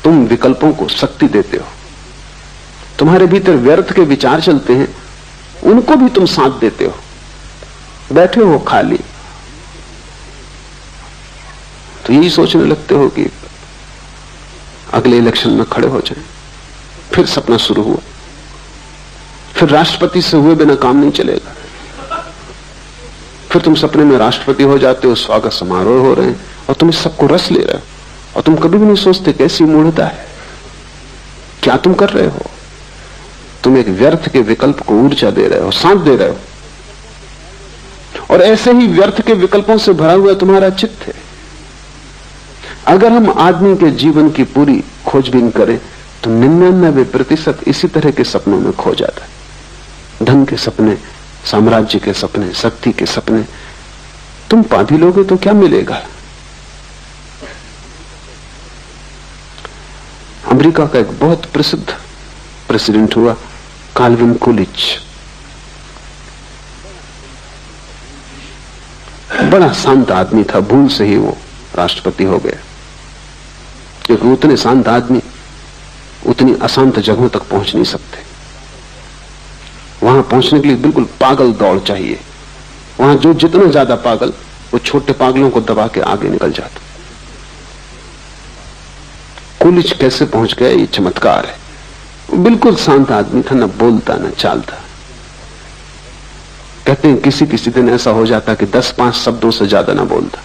तुम विकल्पों को शक्ति देते हो। तुम्हारे भीतर व्यर्थ के विचार चलते हैं, उनको भी तुम साथ देते हो। बैठे हो खाली तो यही सोचने लगते हो कि अगले इलेक्शन में खड़े हो जाएं। फिर सपना शुरू हुआ। फिर राष्ट्रपति से हुए बिना काम नहीं चलेगा। फिर तुम सपने में राष्ट्रपति हो जाते हो, स्वागत समारोह हो रहे हैं और तुम इस सबको रस ले रहे हो। और तुम कभी भी नहीं सोचते कैसी मूढ़ता है, क्या तुम कर रहे हो। तुम एक व्यर्थ के विकल्प को ऊर्जा दे रहे हो, साथ दे रहे हो। और ऐसे ही व्यर्थ के विकल्पों से भरा हुआ तुम्हारा चित्त है। अगर हम आदमी के जीवन की पूरी खोजबीन करें तो 99% इसी तरह के सपनों में खो जाता है। धन के सपने, साम्राज्य के सपने, शक्ति के सपने। तुम पा भी लोगे तो क्या मिलेगा। अमेरिका का एक बहुत प्रसिद्ध प्रेसिडेंट हुआ, काल्विन कूलिच। बड़ा शांत आदमी था, भूल से ही वो राष्ट्रपति हो गया। क्योंकि उतने शांत आदमी उतनी अशांत जगहों तक पहुंच नहीं सकते। वहां पहुंचने के लिए बिल्कुल पागल दौड़ चाहिए। वहां जो जितना ज्यादा पागल, वो छोटे पागलों को दबा के आगे निकल जाता। कूलिच कैसे पहुंच गया, ये चमत्कार है। वो बिल्कुल शांत आदमी था, न बोलता न चालता। कहते हैं किसी किसी दिन ऐसा हो जाता कि 10-5 शब्दों से ज्यादा ना बोलता।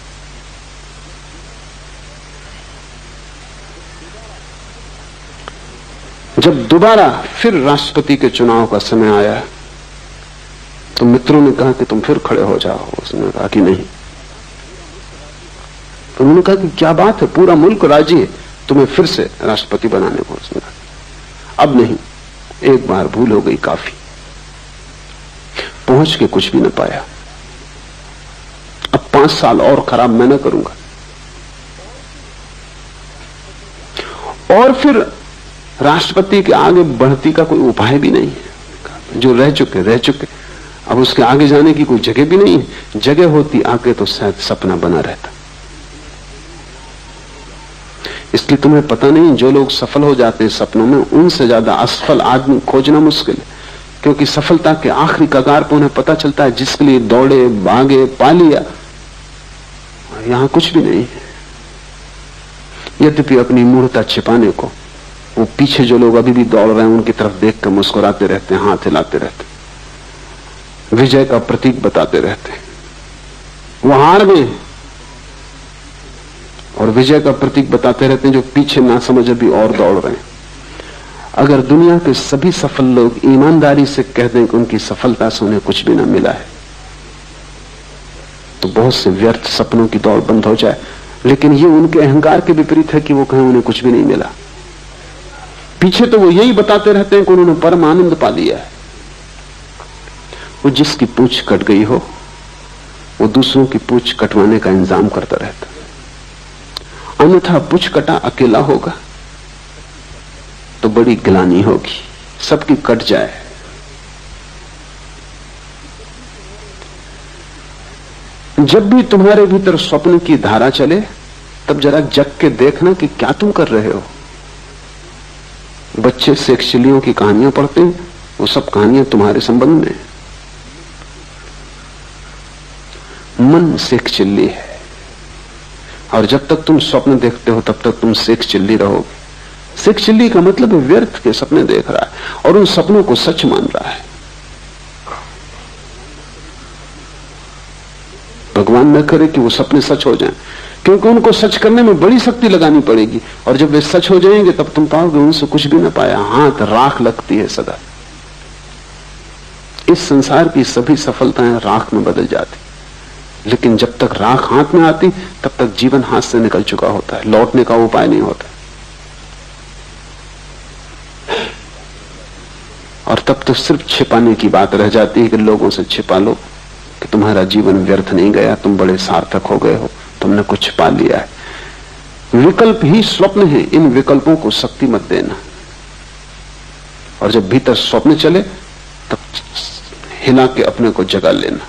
जब दोबारा फिर राष्ट्रपति के चुनाव का समय आया तो मित्रों ने कहा कि तुम फिर खड़े हो जाओ। उसने कहा कि नहीं। तो उन्होंने कहा कि क्या बात है, पूरा मुल्क राजी है तुम्हें फिर से राष्ट्रपति बनाने को। उसने कहा अब नहीं, एक बार भूल हो गई, काफी। पहुंच के कुछ भी न पाया। अब 5 साल और खराब मैं न करूंगा। और फिर राष्ट्रपति के आगे बढ़ती का कोई उपाय भी नहीं है। जो रह चुके, अब उसके आगे जाने की कोई जगह भी नहीं है। जगह होती आगे तो शायद सपना बना रहता। इसलिए तुम्हें पता नहीं, जो लोग सफल हो जाते हैं सपनों में, उनसे ज्यादा असफल आदमी खोजना मुश्किल है। क्योंकि सफलता के आखिरी कगार पर उन्हें पता चलता है जिसके लिए दौड़े, भागे, पा लिया, यहां कुछ भी नहीं है। यद्यपि अपनी मूढ़ता छिपाने को वो पीछे जो लोग अभी भी दौड़ रहे हैं उनकी तरफ देख कर मुस्कुराते रहते हैं, हाथ हिलाते रहते हैं, विजय का प्रतीक बताते रहते हैं। वो हार गए और विजय का प्रतीक बताते रहते हैं जो पीछे ना समझ अभी और दौड़ रहे हैं। अगर दुनिया के सभी सफल लोग ईमानदारी से कह दें कि उनकी सफलता से उन्हें कुछ भी ना मिला है, तो बहुत से व्यर्थ सपनों की दौड़ बंद हो जाए। लेकिन ये उनके अहंकार के विपरीत है कि वो कहें उन्हें कुछ भी नहीं मिला। पीछे तो वो यही बताते रहते हैं कि उन्होंने परम आनंद पा लिया है। वो जिसकी पूंछ कट गई हो वो दूसरों की पूंछ कटवाने का इंतजाम करता रहता, अन्यथा पूंछ कटा अकेला होगा तो बड़ी गिलानी होगी, सबकी कट जाए। जब भी तुम्हारे भीतर स्वप्न की धारा चले तब जरा जग के देखना कि क्या तुम कर रहे हो। बच्चे सेक्सलियों की कहानियां पढ़ते हैं, वो सब कहानियां तुम्हारे संबंध में। मन सेक्सचिल्ली है और जब तक तुम स्वप्न देखते हो तब तक तुम सेक्सचिल्ली रहोगे। सेक्सचिल्ली का मतलब व्यर्थ के सपने देख रहा है और उन सपनों को सच मान रहा है। भगवान न करे कि वो सपने सच हो जाएं, क्योंकि उनको सच करने में बड़ी शक्ति लगानी पड़ेगी और जब वे सच हो जाएंगे तब तुम पाओगे उनसे कुछ भी ना पाया, हाथ राख लगती है सदा। इस संसार की सभी सफलताएं राख में बदल जाती, लेकिन जब तक राख हाथ में आती तब तक जीवन हाथ से निकल चुका होता है, लौटने का उपाय नहीं होता। और तब तो सिर्फ छिपाने की बात रह जाती है कि लोगों से छिपा लो कि तुम्हारा जीवन व्यर्थ नहीं गया, तुम बड़े सार्थक हो गए हो, तुमने कुछ पा लिया है। विकल्प ही स्वप्न है, इन विकल्पों को शक्ति मत देना। और जब भीतर स्वप्न चले तब हिला के अपने को जगा लेना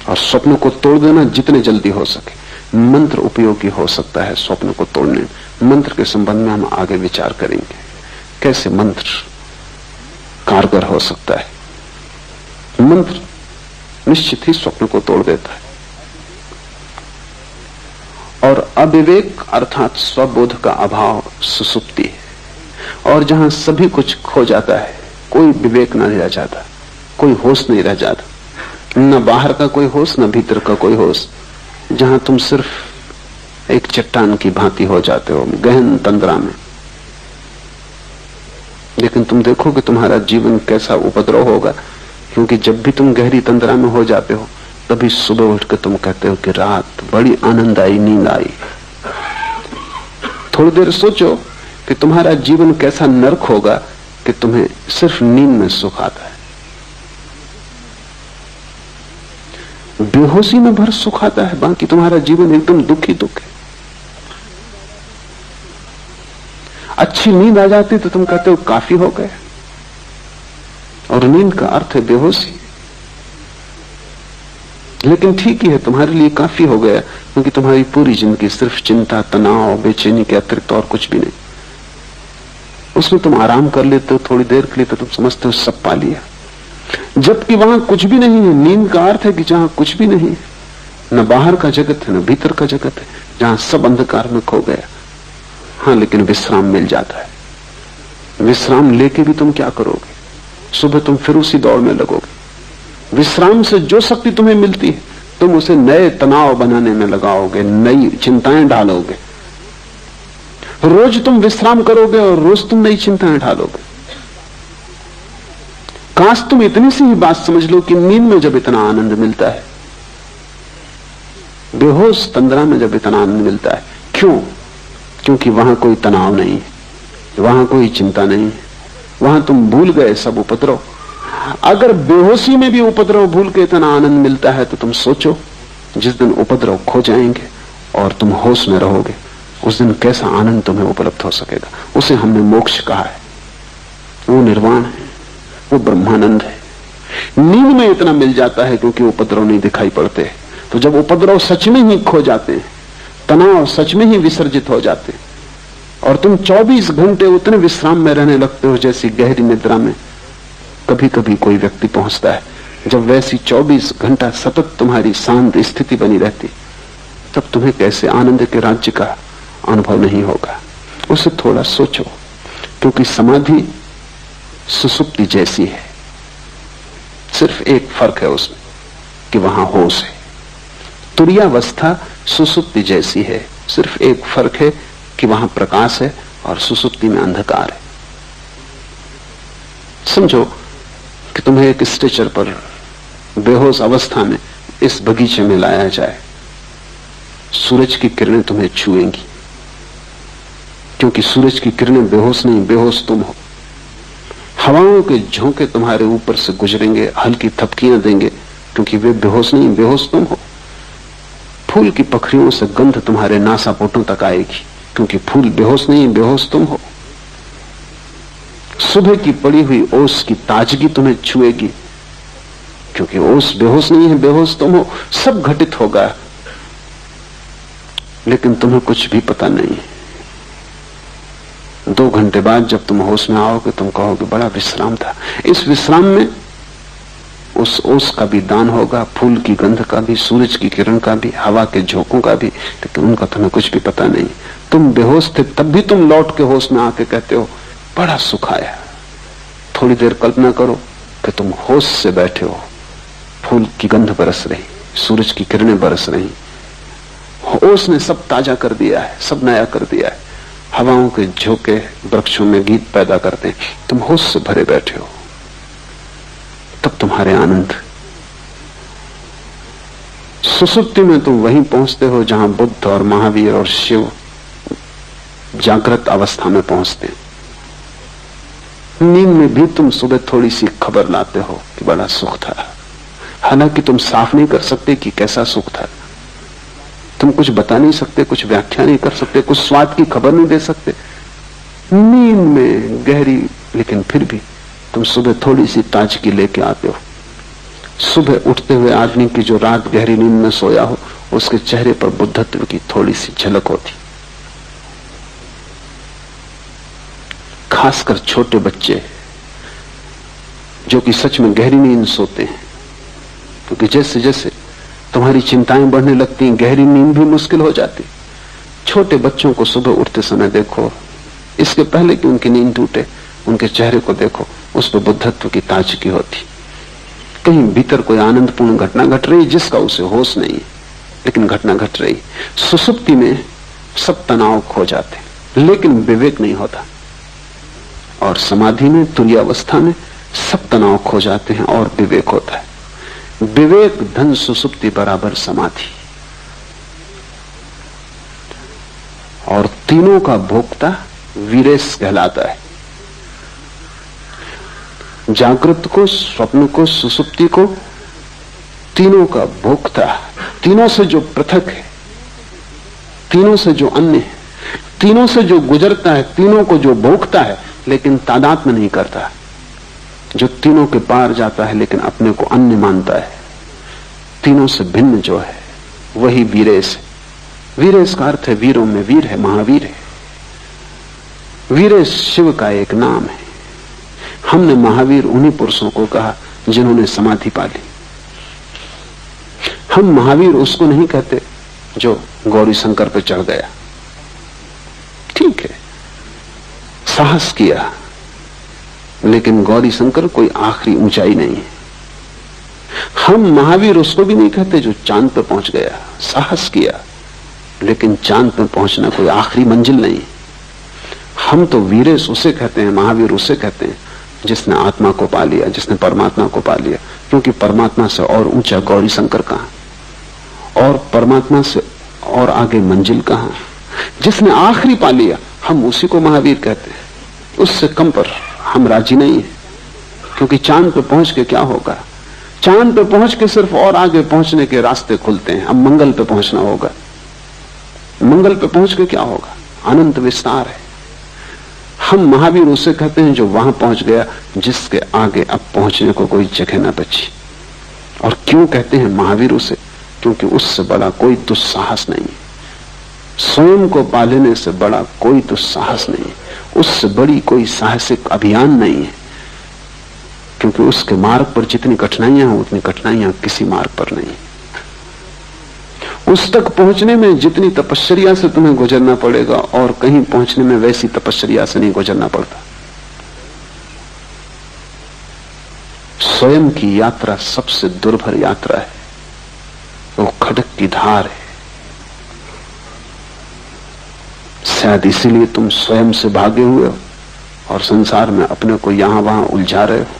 और स्वप्न को तोड़ देना जितने जल्दी हो सके। मंत्र उपयोगी हो सकता है स्वप्न को तोड़ने। मंत्र के संबंध में हम आगे विचार करेंगे, कैसे मंत्र कारगर हो सकता है। मंत्र निश्चित ही स्वप्न को तोड़ देता है। और अविवेक अर्थात स्वबोध का अभाव सुसुप्ति है, और जहां सभी कुछ खो जाता है, कोई विवेक न रह जाता, कोई होश नहीं रह जाता, न बाहर का कोई होश न भीतर का कोई होश, जहां तुम सिर्फ एक चट्टान की भांति हो जाते हो गहन तंद्रा में। लेकिन तुम देखो कि तुम्हारा जीवन कैसा उपद्रव होगा, क्योंकि जब भी तुम गहरी तंद्रा में हो जाते हो तभी सुबह उठ के तुम कहते हो कि रात बड़ी आनंददायी नींद आई। थोड़ी देर सोचो कि तुम्हारा जीवन कैसा नरक होगा कि तुम्हें सिर्फ नींद में सुख आता है, बेहोशी में भर सुख आता है, बाकी तुम्हारा जीवन एकदम दुख ही दुख है। अच्छी नींद आ जाती तो तुम कहते हो काफी हो गया, और नींद का अर्थ है बेहोशी। लेकिन ठीक ही है, तुम्हारे लिए काफी हो गया, क्योंकि तुम्हारी पूरी जिंदगी सिर्फ चिंता, तनाव, बेचैनी के अतिरिक्त और कुछ भी नहीं। उसमें तुम आराम कर लेते हो थोड़ी देर के लिए तो तुम समझते हो सब पा लिया, जबकि वहां कुछ भी नहीं है। नींद का अर्थ है कि जहां कुछ भी नहीं, न बाहर का जगत है न भीतर का जगत है, जहां सब अंधकार में खो गया। हाँ, लेकिन विश्राम मिल जाता है। विश्राम लेके भी तुम क्या करोगे? सुबह तुम फिर उसी दौड़ में लगोगे। विश्राम से जो शक्ति तुम्हें मिलती है तुम उसे नए तनाव बनाने में लगाओगे, नई चिंताएं डालोगे। रोज तुम विश्राम करोगे और रोज तुम नई चिंताएं डालोगे। काश तुम इतनी सी ही बात समझ लो कि नींद में जब इतना आनंद मिलता है, बेहोश तंद्रा में जब इतना आनंद मिलता है, क्यों? क्योंकि वहां कोई तनाव नहीं है, वहां कोई चिंता नहीं है, वहां तुम भूल गए सब उपद्रव। अगर बेहोशी में भी उपद्रव भूल के इतना आनंद मिलता है तो तुम सोचो जिस दिन उपद्रव खो जाएंगे और तुम होश में रहोगे, उस दिन कैसा आनंद तुम्हें उपलब्ध हो सकेगा। उसे हमने मोक्ष कहा है, वो निर्वाण है, वो ब्रह्मानंद है। नींद में इतना मिल जाता है क्योंकि उपद्रव नहीं दिखाई पड़ते। तो जब उपद्रव सच में ही खो जाते हैं, तनाव सच में ही विसर्जित हो जाते हैं, और तुम 24 घंटे उतने विश्राम में रहने लगते हो जैसी गहरी निद्रा में कभी कभी कोई व्यक्ति पहुंचता है। जब वैसी 24 घंटा सतत तुम्हारी शांत स्थिति बनी रहती, तब तुम्हें कैसे आनंद के राज्य का अनुभव नहीं होगा। उसे थोड़ा सोचो, क्योंकि समाधि सुसुप्ति जैसी है, सिर्फ एक फर्क है उसमें कि वहां होश है। तुरीयावस्था सुसुप्ति जैसी है, सिर्फ एक फर्क है कि वहां प्रकाश है और सुसुप्ति में अंधकार है। समझो कि तुम्हें एक स्ट्रेचर पर बेहोश अवस्था में इस बगीचे में लाया जाए, सूरज की किरणें तुम्हें छुएंगी, क्योंकि सूरज की किरणें बेहोश नहीं, बेहोश तुम हो। हवाओं के झोंके तुम्हारे ऊपर से गुजरेंगे, हल्की थपकियां देंगे, क्योंकि वे बेहोश नहीं, बेहोश तुम हो। फूल की पखरियों से गंध तुम्हारे नासापुटों तक आएगी, क्योंकि फूल बेहोश नहीं, बेहोश तुम हो। सुबह की पड़ी हुई ओस की ताजगी तुम्हें छुएगी, क्योंकि ओस बेहोश नहीं है, बेहोश तुम हो। सब घटित होगा, लेकिन तुम्हें कुछ भी पता नहीं है। 2 घंटे बाद जब तुम होश में आओगे, तुम कहोगे बड़ा विश्राम था। इस विश्राम में उस ओस का भी दान होगा, फूल की गंध का भी, सूरज की किरण का भी, हवा के झोंकों का भी, लेकिन उनका तुम्हें कुछ भी पता नहीं। तुम बेहोश थे, तब भी तुम लौट के होश में आके कहते हो बड़ा सुख आया। थोड़ी देर कल्पना करो कि तुम होश से बैठे हो, फूल की गंध बरस रही, सूरज की किरणें बरस रही, होश ने सब ताजा कर दिया है, सब नया कर दिया है। हवाओं के झोंके वृक्षों में गीत पैदा करते हैं, तुम होश से भरे बैठे हो। तब तुम्हारे आनंद। सुसुप्ति में तुम वहीं पहुंचते हो जहां बुद्ध और महावीर और शिव जागृत अवस्था में पहुंचते हैं। नींद में भी तुम सुबह थोड़ी सी खबर लाते हो कि बड़ा सुख था, हालांकि तुम साफ नहीं कर सकते कि कैसा सुख था। तुम कुछ बता नहीं सकते, कुछ व्याख्या नहीं कर सकते, कुछ स्वाद की खबर नहीं दे सकते। नींद में गहरी, लेकिन फिर भी तुम सुबह थोड़ी सी ताजगी लेके आते हो। सुबह उठते हुए आदमी की जो रात गहरी नींद में सोया हो, उसके चेहरे पर बुद्धत्व की थोड़ी सी झलक होती। खासकर छोटे बच्चे जो कि सच में गहरी नींद सोते हैं, क्योंकि जैसे जैसे तुम्हारी चिंताएं बढ़ने लगती हैं, गहरी नींद भी मुश्किल हो जाती। छोटे बच्चों को सुबह उठते समय देखो, इसके पहले कि उनकी नींद टूटे, उनके चेहरे को देखो, उस पर बुद्धत्व की ताजगी होती। कहीं भीतर कोई आनंदपूर्ण घटना घट रही जिसका उसे होश नहीं है, लेकिन घटना घट रही। सुसुप्ति में सब तनाव खो जाते, लेकिन विवेक नहीं होता, और समाधि में, तुरीयावस्था में सब तनाव खो जाते हैं और विवेक होता है। विवेक धन सुसुप्ति बराबर समाधि, और तीनों का भोक्ता वीरेश कहलाता है। जागृत को, स्वप्न को, सुसुप्ति को, तीनों का भोक्ता, तीनों से जो पृथक है, तीनों से जो अन्य है, तीनों से जो गुजरता है, तीनों को जो भोगता है लेकिन तादात्म्य नहीं करता, जो तीनों के पार जाता है लेकिन अपने को अन्य मानता है, तीनों से भिन्न जो है वही वीरेश है। वीरेश का अर्थ है वीरों में वीर है, महावीर है। वीरेश शिव का एक नाम है। हमने महावीर उन्हीं पुरुषों को कहा जिन्होंने समाधि पा ली। हम महावीर उसको नहीं कहते जो गौरी शंकर पर चढ़ गया, ठीक है, साहस किया, लेकिन गौरी शंकर कोई आखिरी ऊंचाई नहीं है। हम महावीर उसको भी नहीं कहते जो चांद पर पहुंच गया, साहस किया, लेकिन चांद पर पहुंचना कोई आखिरी मंजिल नहीं। हम तो वीरेश उसे कहते हैं, महावीर उसे कहते हैं जिसने आत्मा को पा लिया, जिसने परमात्मा को पा लिया, क्योंकि परमात्मा से और ऊंचा गौरी शंकर कहां, और परमात्मा से और आगे मंजिल कहां। जिसने आखिरी पा लिया, हम उसी को महावीर कहते हैं। उससे कम पर हम राजी नहीं है, क्योंकि चांद पे पहुंच के क्या होगा? चांद पे पहुंच के सिर्फ और आगे पहुंचने के रास्ते खुलते हैं। अब मंगल पे पहुंचना होगा। मंगल पे पहुंच के क्या होगा? अनंत विस्तार है। हम महावीर उसे कहते हैं जो वहां पहुंच गया जिसके आगे अब पहुंचने को कोई जगह ना बची। और क्यों कहते हैं महावीर उसे? क्योंकि उससे बड़ा कोई दुस्साहस नहीं है। स्वयं को पा लेने से बड़ा कोई दुस्साहस नहीं है। उससे बड़ी कोई साहसिक अभियान नहीं है, क्योंकि उसके मार्ग पर जितनी कठिनाइयां हैं उतनी कठिनाइयां किसी मार्ग पर नहीं। उस तक पहुंचने में जितनी तपश्चर्या से तुम्हें गुजरना पड़ेगा और कहीं पहुंचने में वैसी तपश्चर्या से नहीं गुजरना पड़ता। स्वयं की यात्रा सबसे दुर्भर यात्रा है, वो खडक की धार है। शायद इसीलिए तुम स्वयं से भागे हुए हो और संसार में अपने को यहां वहां उलझा रहे हो।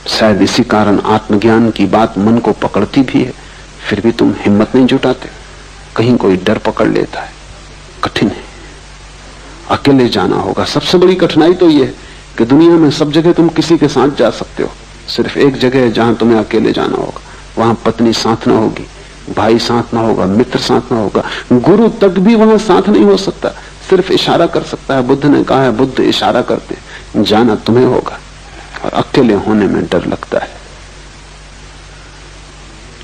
शायद इसी कारण आत्मज्ञान की बात मन को पकड़ती भी है, फिर भी तुम हिम्मत नहीं जुटाते। कहीं कोई डर पकड़ लेता है। कठिन है, अकेले जाना होगा। सबसे बड़ी कठिनाई तो यह है कि दुनिया में सब जगह तुम किसी के साथ जा सकते हो, सिर्फ एक जगह है जहां तुम्हें अकेले जाना होगा। वहां पत्नी साथ ना होगी, भाई साथ ना होगा, मित्र साथ ना होगा, गुरु तक भी वहां साथ नहीं हो सकता, सिर्फ इशारा कर सकता है। बुद्ध ने कहा है, बुद्ध इशारा करते, जाना तुम्हें होगा। और अकेले होने में डर लगता है।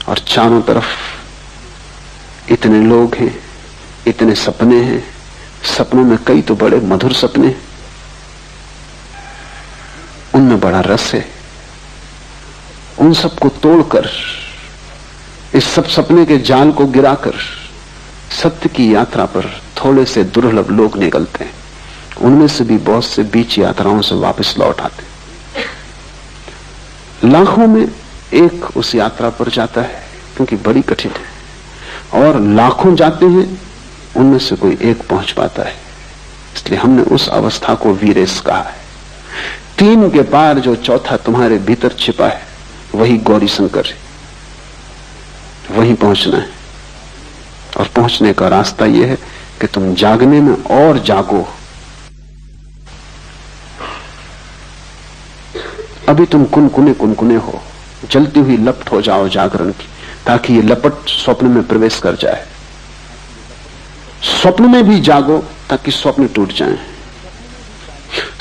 और चारों तरफ इतने लोग हैं, इतने सपने हैं, सपनों में कई तो बड़े मधुर सपने हैं, उनमें बड़ा रस है। उन सबको तोड़कर, इस सब सपने के जाल को गिराकर सत्य की यात्रा पर थोड़े से दुर्लभ लोग निकलते हैं। उनमें से भी बहुत से बीच यात्राओं से वापस लौट आते हैं। लाखों में एक उस यात्रा पर जाता है, क्योंकि बड़ी कठिन है, और लाखों जाते हैं, उनमें से कोई एक पहुंच पाता है। इसलिए हमने उस अवस्था को वीरेश कहा है। 3 के पार जो चौथा तुम्हारे भीतर छिपा है, वही गौरी शंकर है। वहीं पहुंचना है। और पहुंचने का रास्ता यह है कि तुम जागने में और जागो। अभी तुम कुनकुने हो, जलती हुई लपट हो जाओ जागरण की, ताकि ये लपट स्वप्न में प्रवेश कर जाए। स्वप्न में भी जागो ताकि स्वप्न टूट जाए।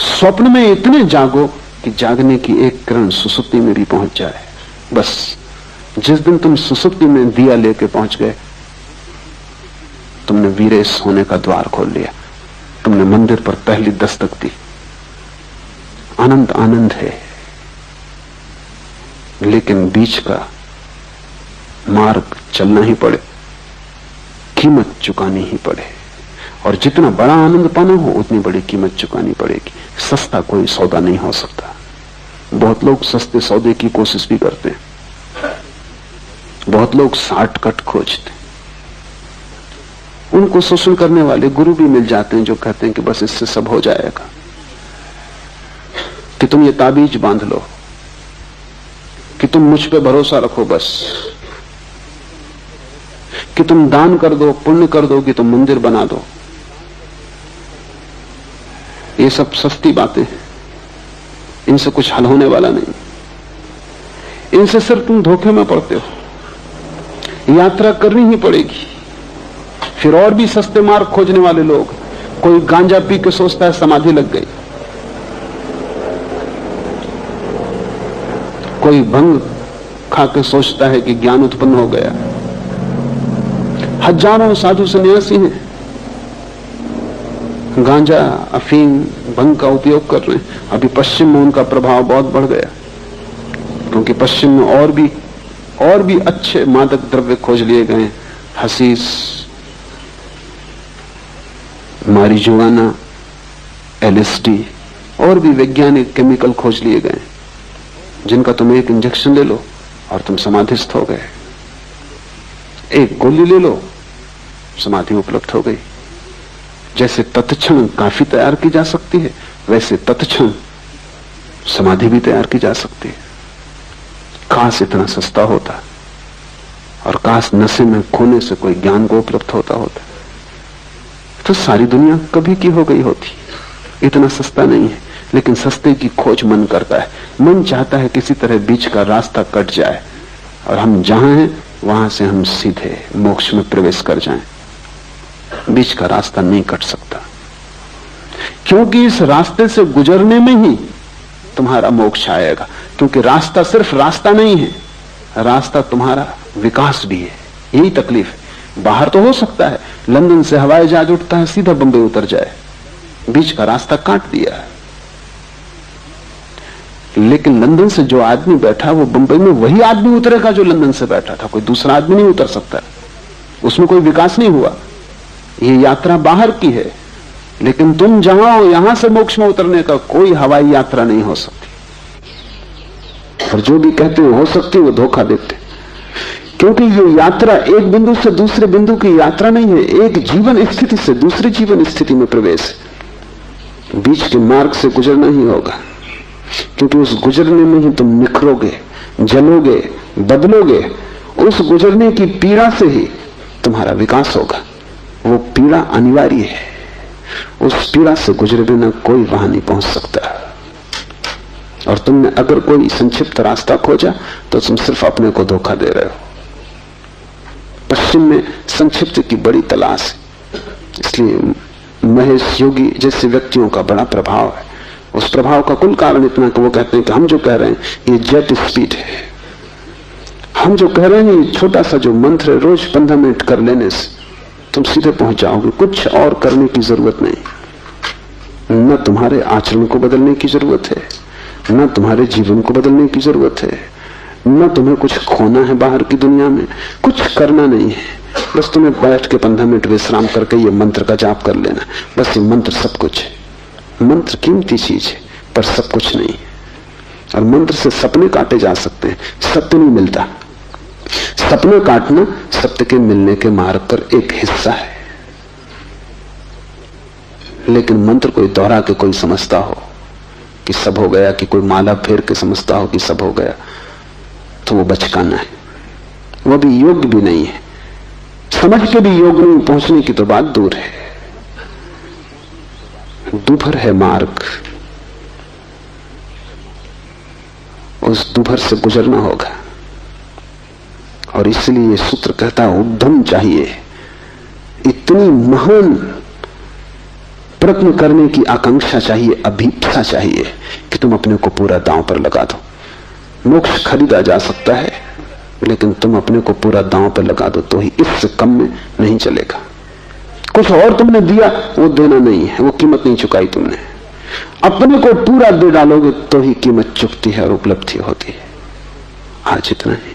स्वप्न में इतने जागो कि जागने की एक किरण सुसुप्ति में भी पहुंच जाए। बस जिस दिन तुम सुसुप्ति में दिया लेके पहुंच गए, तुमने वीरेश होने का द्वार खोल लिया। तुमने मंदिर पर पहली दस्तक दी। आनंद आनंद है, लेकिन बीच का मार्ग चलना ही पड़े, कीमत चुकानी ही पड़े। और जितना बड़ा आनंद पाना हो, उतनी बड़ी कीमत चुकानी पड़ेगी। सस्ता कोई सौदा नहीं हो सकता। बहुत लोग सस्ते सौदे की कोशिश भी करते हैं, बहुत लोग शॉर्टकट खोजते हैं। उनको शोषण करने वाले गुरु भी मिल जाते हैं जो कहते हैं कि बस इससे सब हो जाएगा, कि तुम ये ताबीज बांध लो, कि तुम मुझ पे भरोसा रखो, बस कि तुम दान कर दो, पुण्य कर दो, कि तुम मंदिर बना दो। ये सब सस्ती बातें हैं, इनसे कुछ हल होने वाला नहीं। इनसे सिर्फ तुम धोखे में पड़ते हो। यात्रा करनी ही पड़ेगी। फिर और भी सस्ते मार्ग खोजने वाले लोग, कोई गांजा पी के सोचता है समाधि लग गई, कोई भंग खा के सोचता है कि ज्ञान उत्पन्न हो गया। हजारों साधु सन्यासी हैं, गांजा, अफीम, भंग का उपयोग कर रहे हैं। अभी पश्चिम में उनका प्रभाव बहुत बढ़ गया, क्योंकि पश्चिम में और भी अच्छे मादक द्रव्य खोज लिए गए। हसीस, मारिजुआना, एलएसडी और भी वैज्ञानिक केमिकल खोज लिए गए, जिनका तुम एक इंजेक्शन ले लो और तुम समाधिस्थ हो गए। एक गोली ले लो, समाधि उपलब्ध हो गई। जैसे तत्क्षण काफी तैयार की जा सकती है, वैसे तत्क्षण समाधि भी तैयार की जा सकती है। काश इतना सस्ता होता, और काश नशे में खोने से कोई ज्ञान को उपलब्ध होता, तो सारी दुनिया कभी की हो गई होती। इतना सस्ता नहीं है, लेकिन सस्ते की खोज मन करता है। मन चाहता है किसी तरह बीच का रास्ता कट जाए और हम जहां हैं वहां से हम सीधे मोक्ष में प्रवेश कर जाएं। बीच का रास्ता नहीं कट सकता, क्योंकि इस रास्ते से गुजरने में ही तुम्हारा मोक्ष आएगा। क्योंकि रास्ता सिर्फ रास्ता नहीं है, रास्ता तुम्हारा विकास भी है। यही तकलीफ है। बाहर तो हो सकता है लंदन से हवाई जहाज उठता है, सीधा बंबई उतर जाए, बीच का रास्ता काट दिया। लेकिन लंदन से जो आदमी बैठा वो बंबई में वही आदमी उतरेगा जो लंदन से बैठा था। कोई दूसरा आदमी नहीं उतर सकता, उसमें कोई विकास नहीं हुआ। ये यात्रा बाहर की है, लेकिन तुम जहां हो यहां से मोक्ष में उतरने का कोई हवाई यात्रा नहीं हो सकती। और जो भी कहते हो सकती है वो धोखा देते, क्योंकि ये यात्रा एक बिंदु से दूसरे बिंदु की यात्रा नहीं है, एक जीवन स्थिति से दूसरे जीवन स्थिति में प्रवेश है। बीच के मार्ग से गुजरना ही होगा, क्योंकि उस गुजरने में ही तुम निखरोगे, जलोगे, बदलोगे। उस गुजरने की पीड़ा से ही तुम्हारा विकास होगा। वो पीड़ा अनिवार्य है, उस पीड़ा से गुजरे बिना कोई वहां नहीं पहुंच सकता। और तुमने अगर कोई संक्षिप्त रास्ता खोजा तो तुम सिर्फ अपने को धोखा दे रहे हो। पश्चिम में संक्षिप्त की बड़ी तलाश है, इसलिए महेश योगी जैसे व्यक्तियों का बड़ा प्रभाव है। उस प्रभाव का कुल कारण इतना कि वो कहते हैं कि हम जो कह रहे हैं ये जेट स्पीड है। हम जो कह रहे हैं ये छोटा सा जो मंत्र है, रोज 15 मिनट कर लेने से तुम सीधे पहुंच जाओगे। कुछ और करने की जरूरत नहीं। न तुम्हारे आचरण को बदलने की जरूरत है, न तुम्हारे जीवन को बदलने की जरूरत है, न तुम्हें कुछ खोना है बाहर की दुनिया में। कुछ करना नहीं है, बस तुम्हें बैठ के 15 मिनट विश्राम करके ये मंत्र का जाप कर लेना। बस ये मंत्र सब कुछ है। मंत्र कीमती चीज है पर सब कुछ नहीं। और मंत्र से सपने काटे जा सकते हैं, सत्य नहीं मिलता। सपने काटना सत्य के मिलने के मार्ग पर एक हिस्सा है। लेकिन मंत्र कोई दोहरा के कोई समझता हो कि सब हो गया, कि कोई माला फेर के समझता हो कि सब हो गया, तो वो बचकाना है। वो भी योग्य भी नहीं है। समझ के भी योग नहीं पहुंचने की तो बात दूर है। दूभर है मार्ग, उस दूभर से गुजरना होगा। और इसलिए ये सूत्र कहता है उद्यम चाहिए, इतनी महान प्रयत्न करने की आकांक्षा चाहिए, अभीप्सा चाहिए कि तुम अपने को पूरा दांव पर लगा दो। मोक्ष खरीदा जा सकता है, लेकिन तुम अपने को पूरा दांव पर लगा दो तो ही, इससे कम में नहीं चलेगा। कुछ और तुमने दिया वो देना नहीं है, वो कीमत नहीं चुकाई तुमने। अपने को पूरा दे डालोगे तो ही कीमत चुकती है और उपलब्धि होती है। आज इतना ही।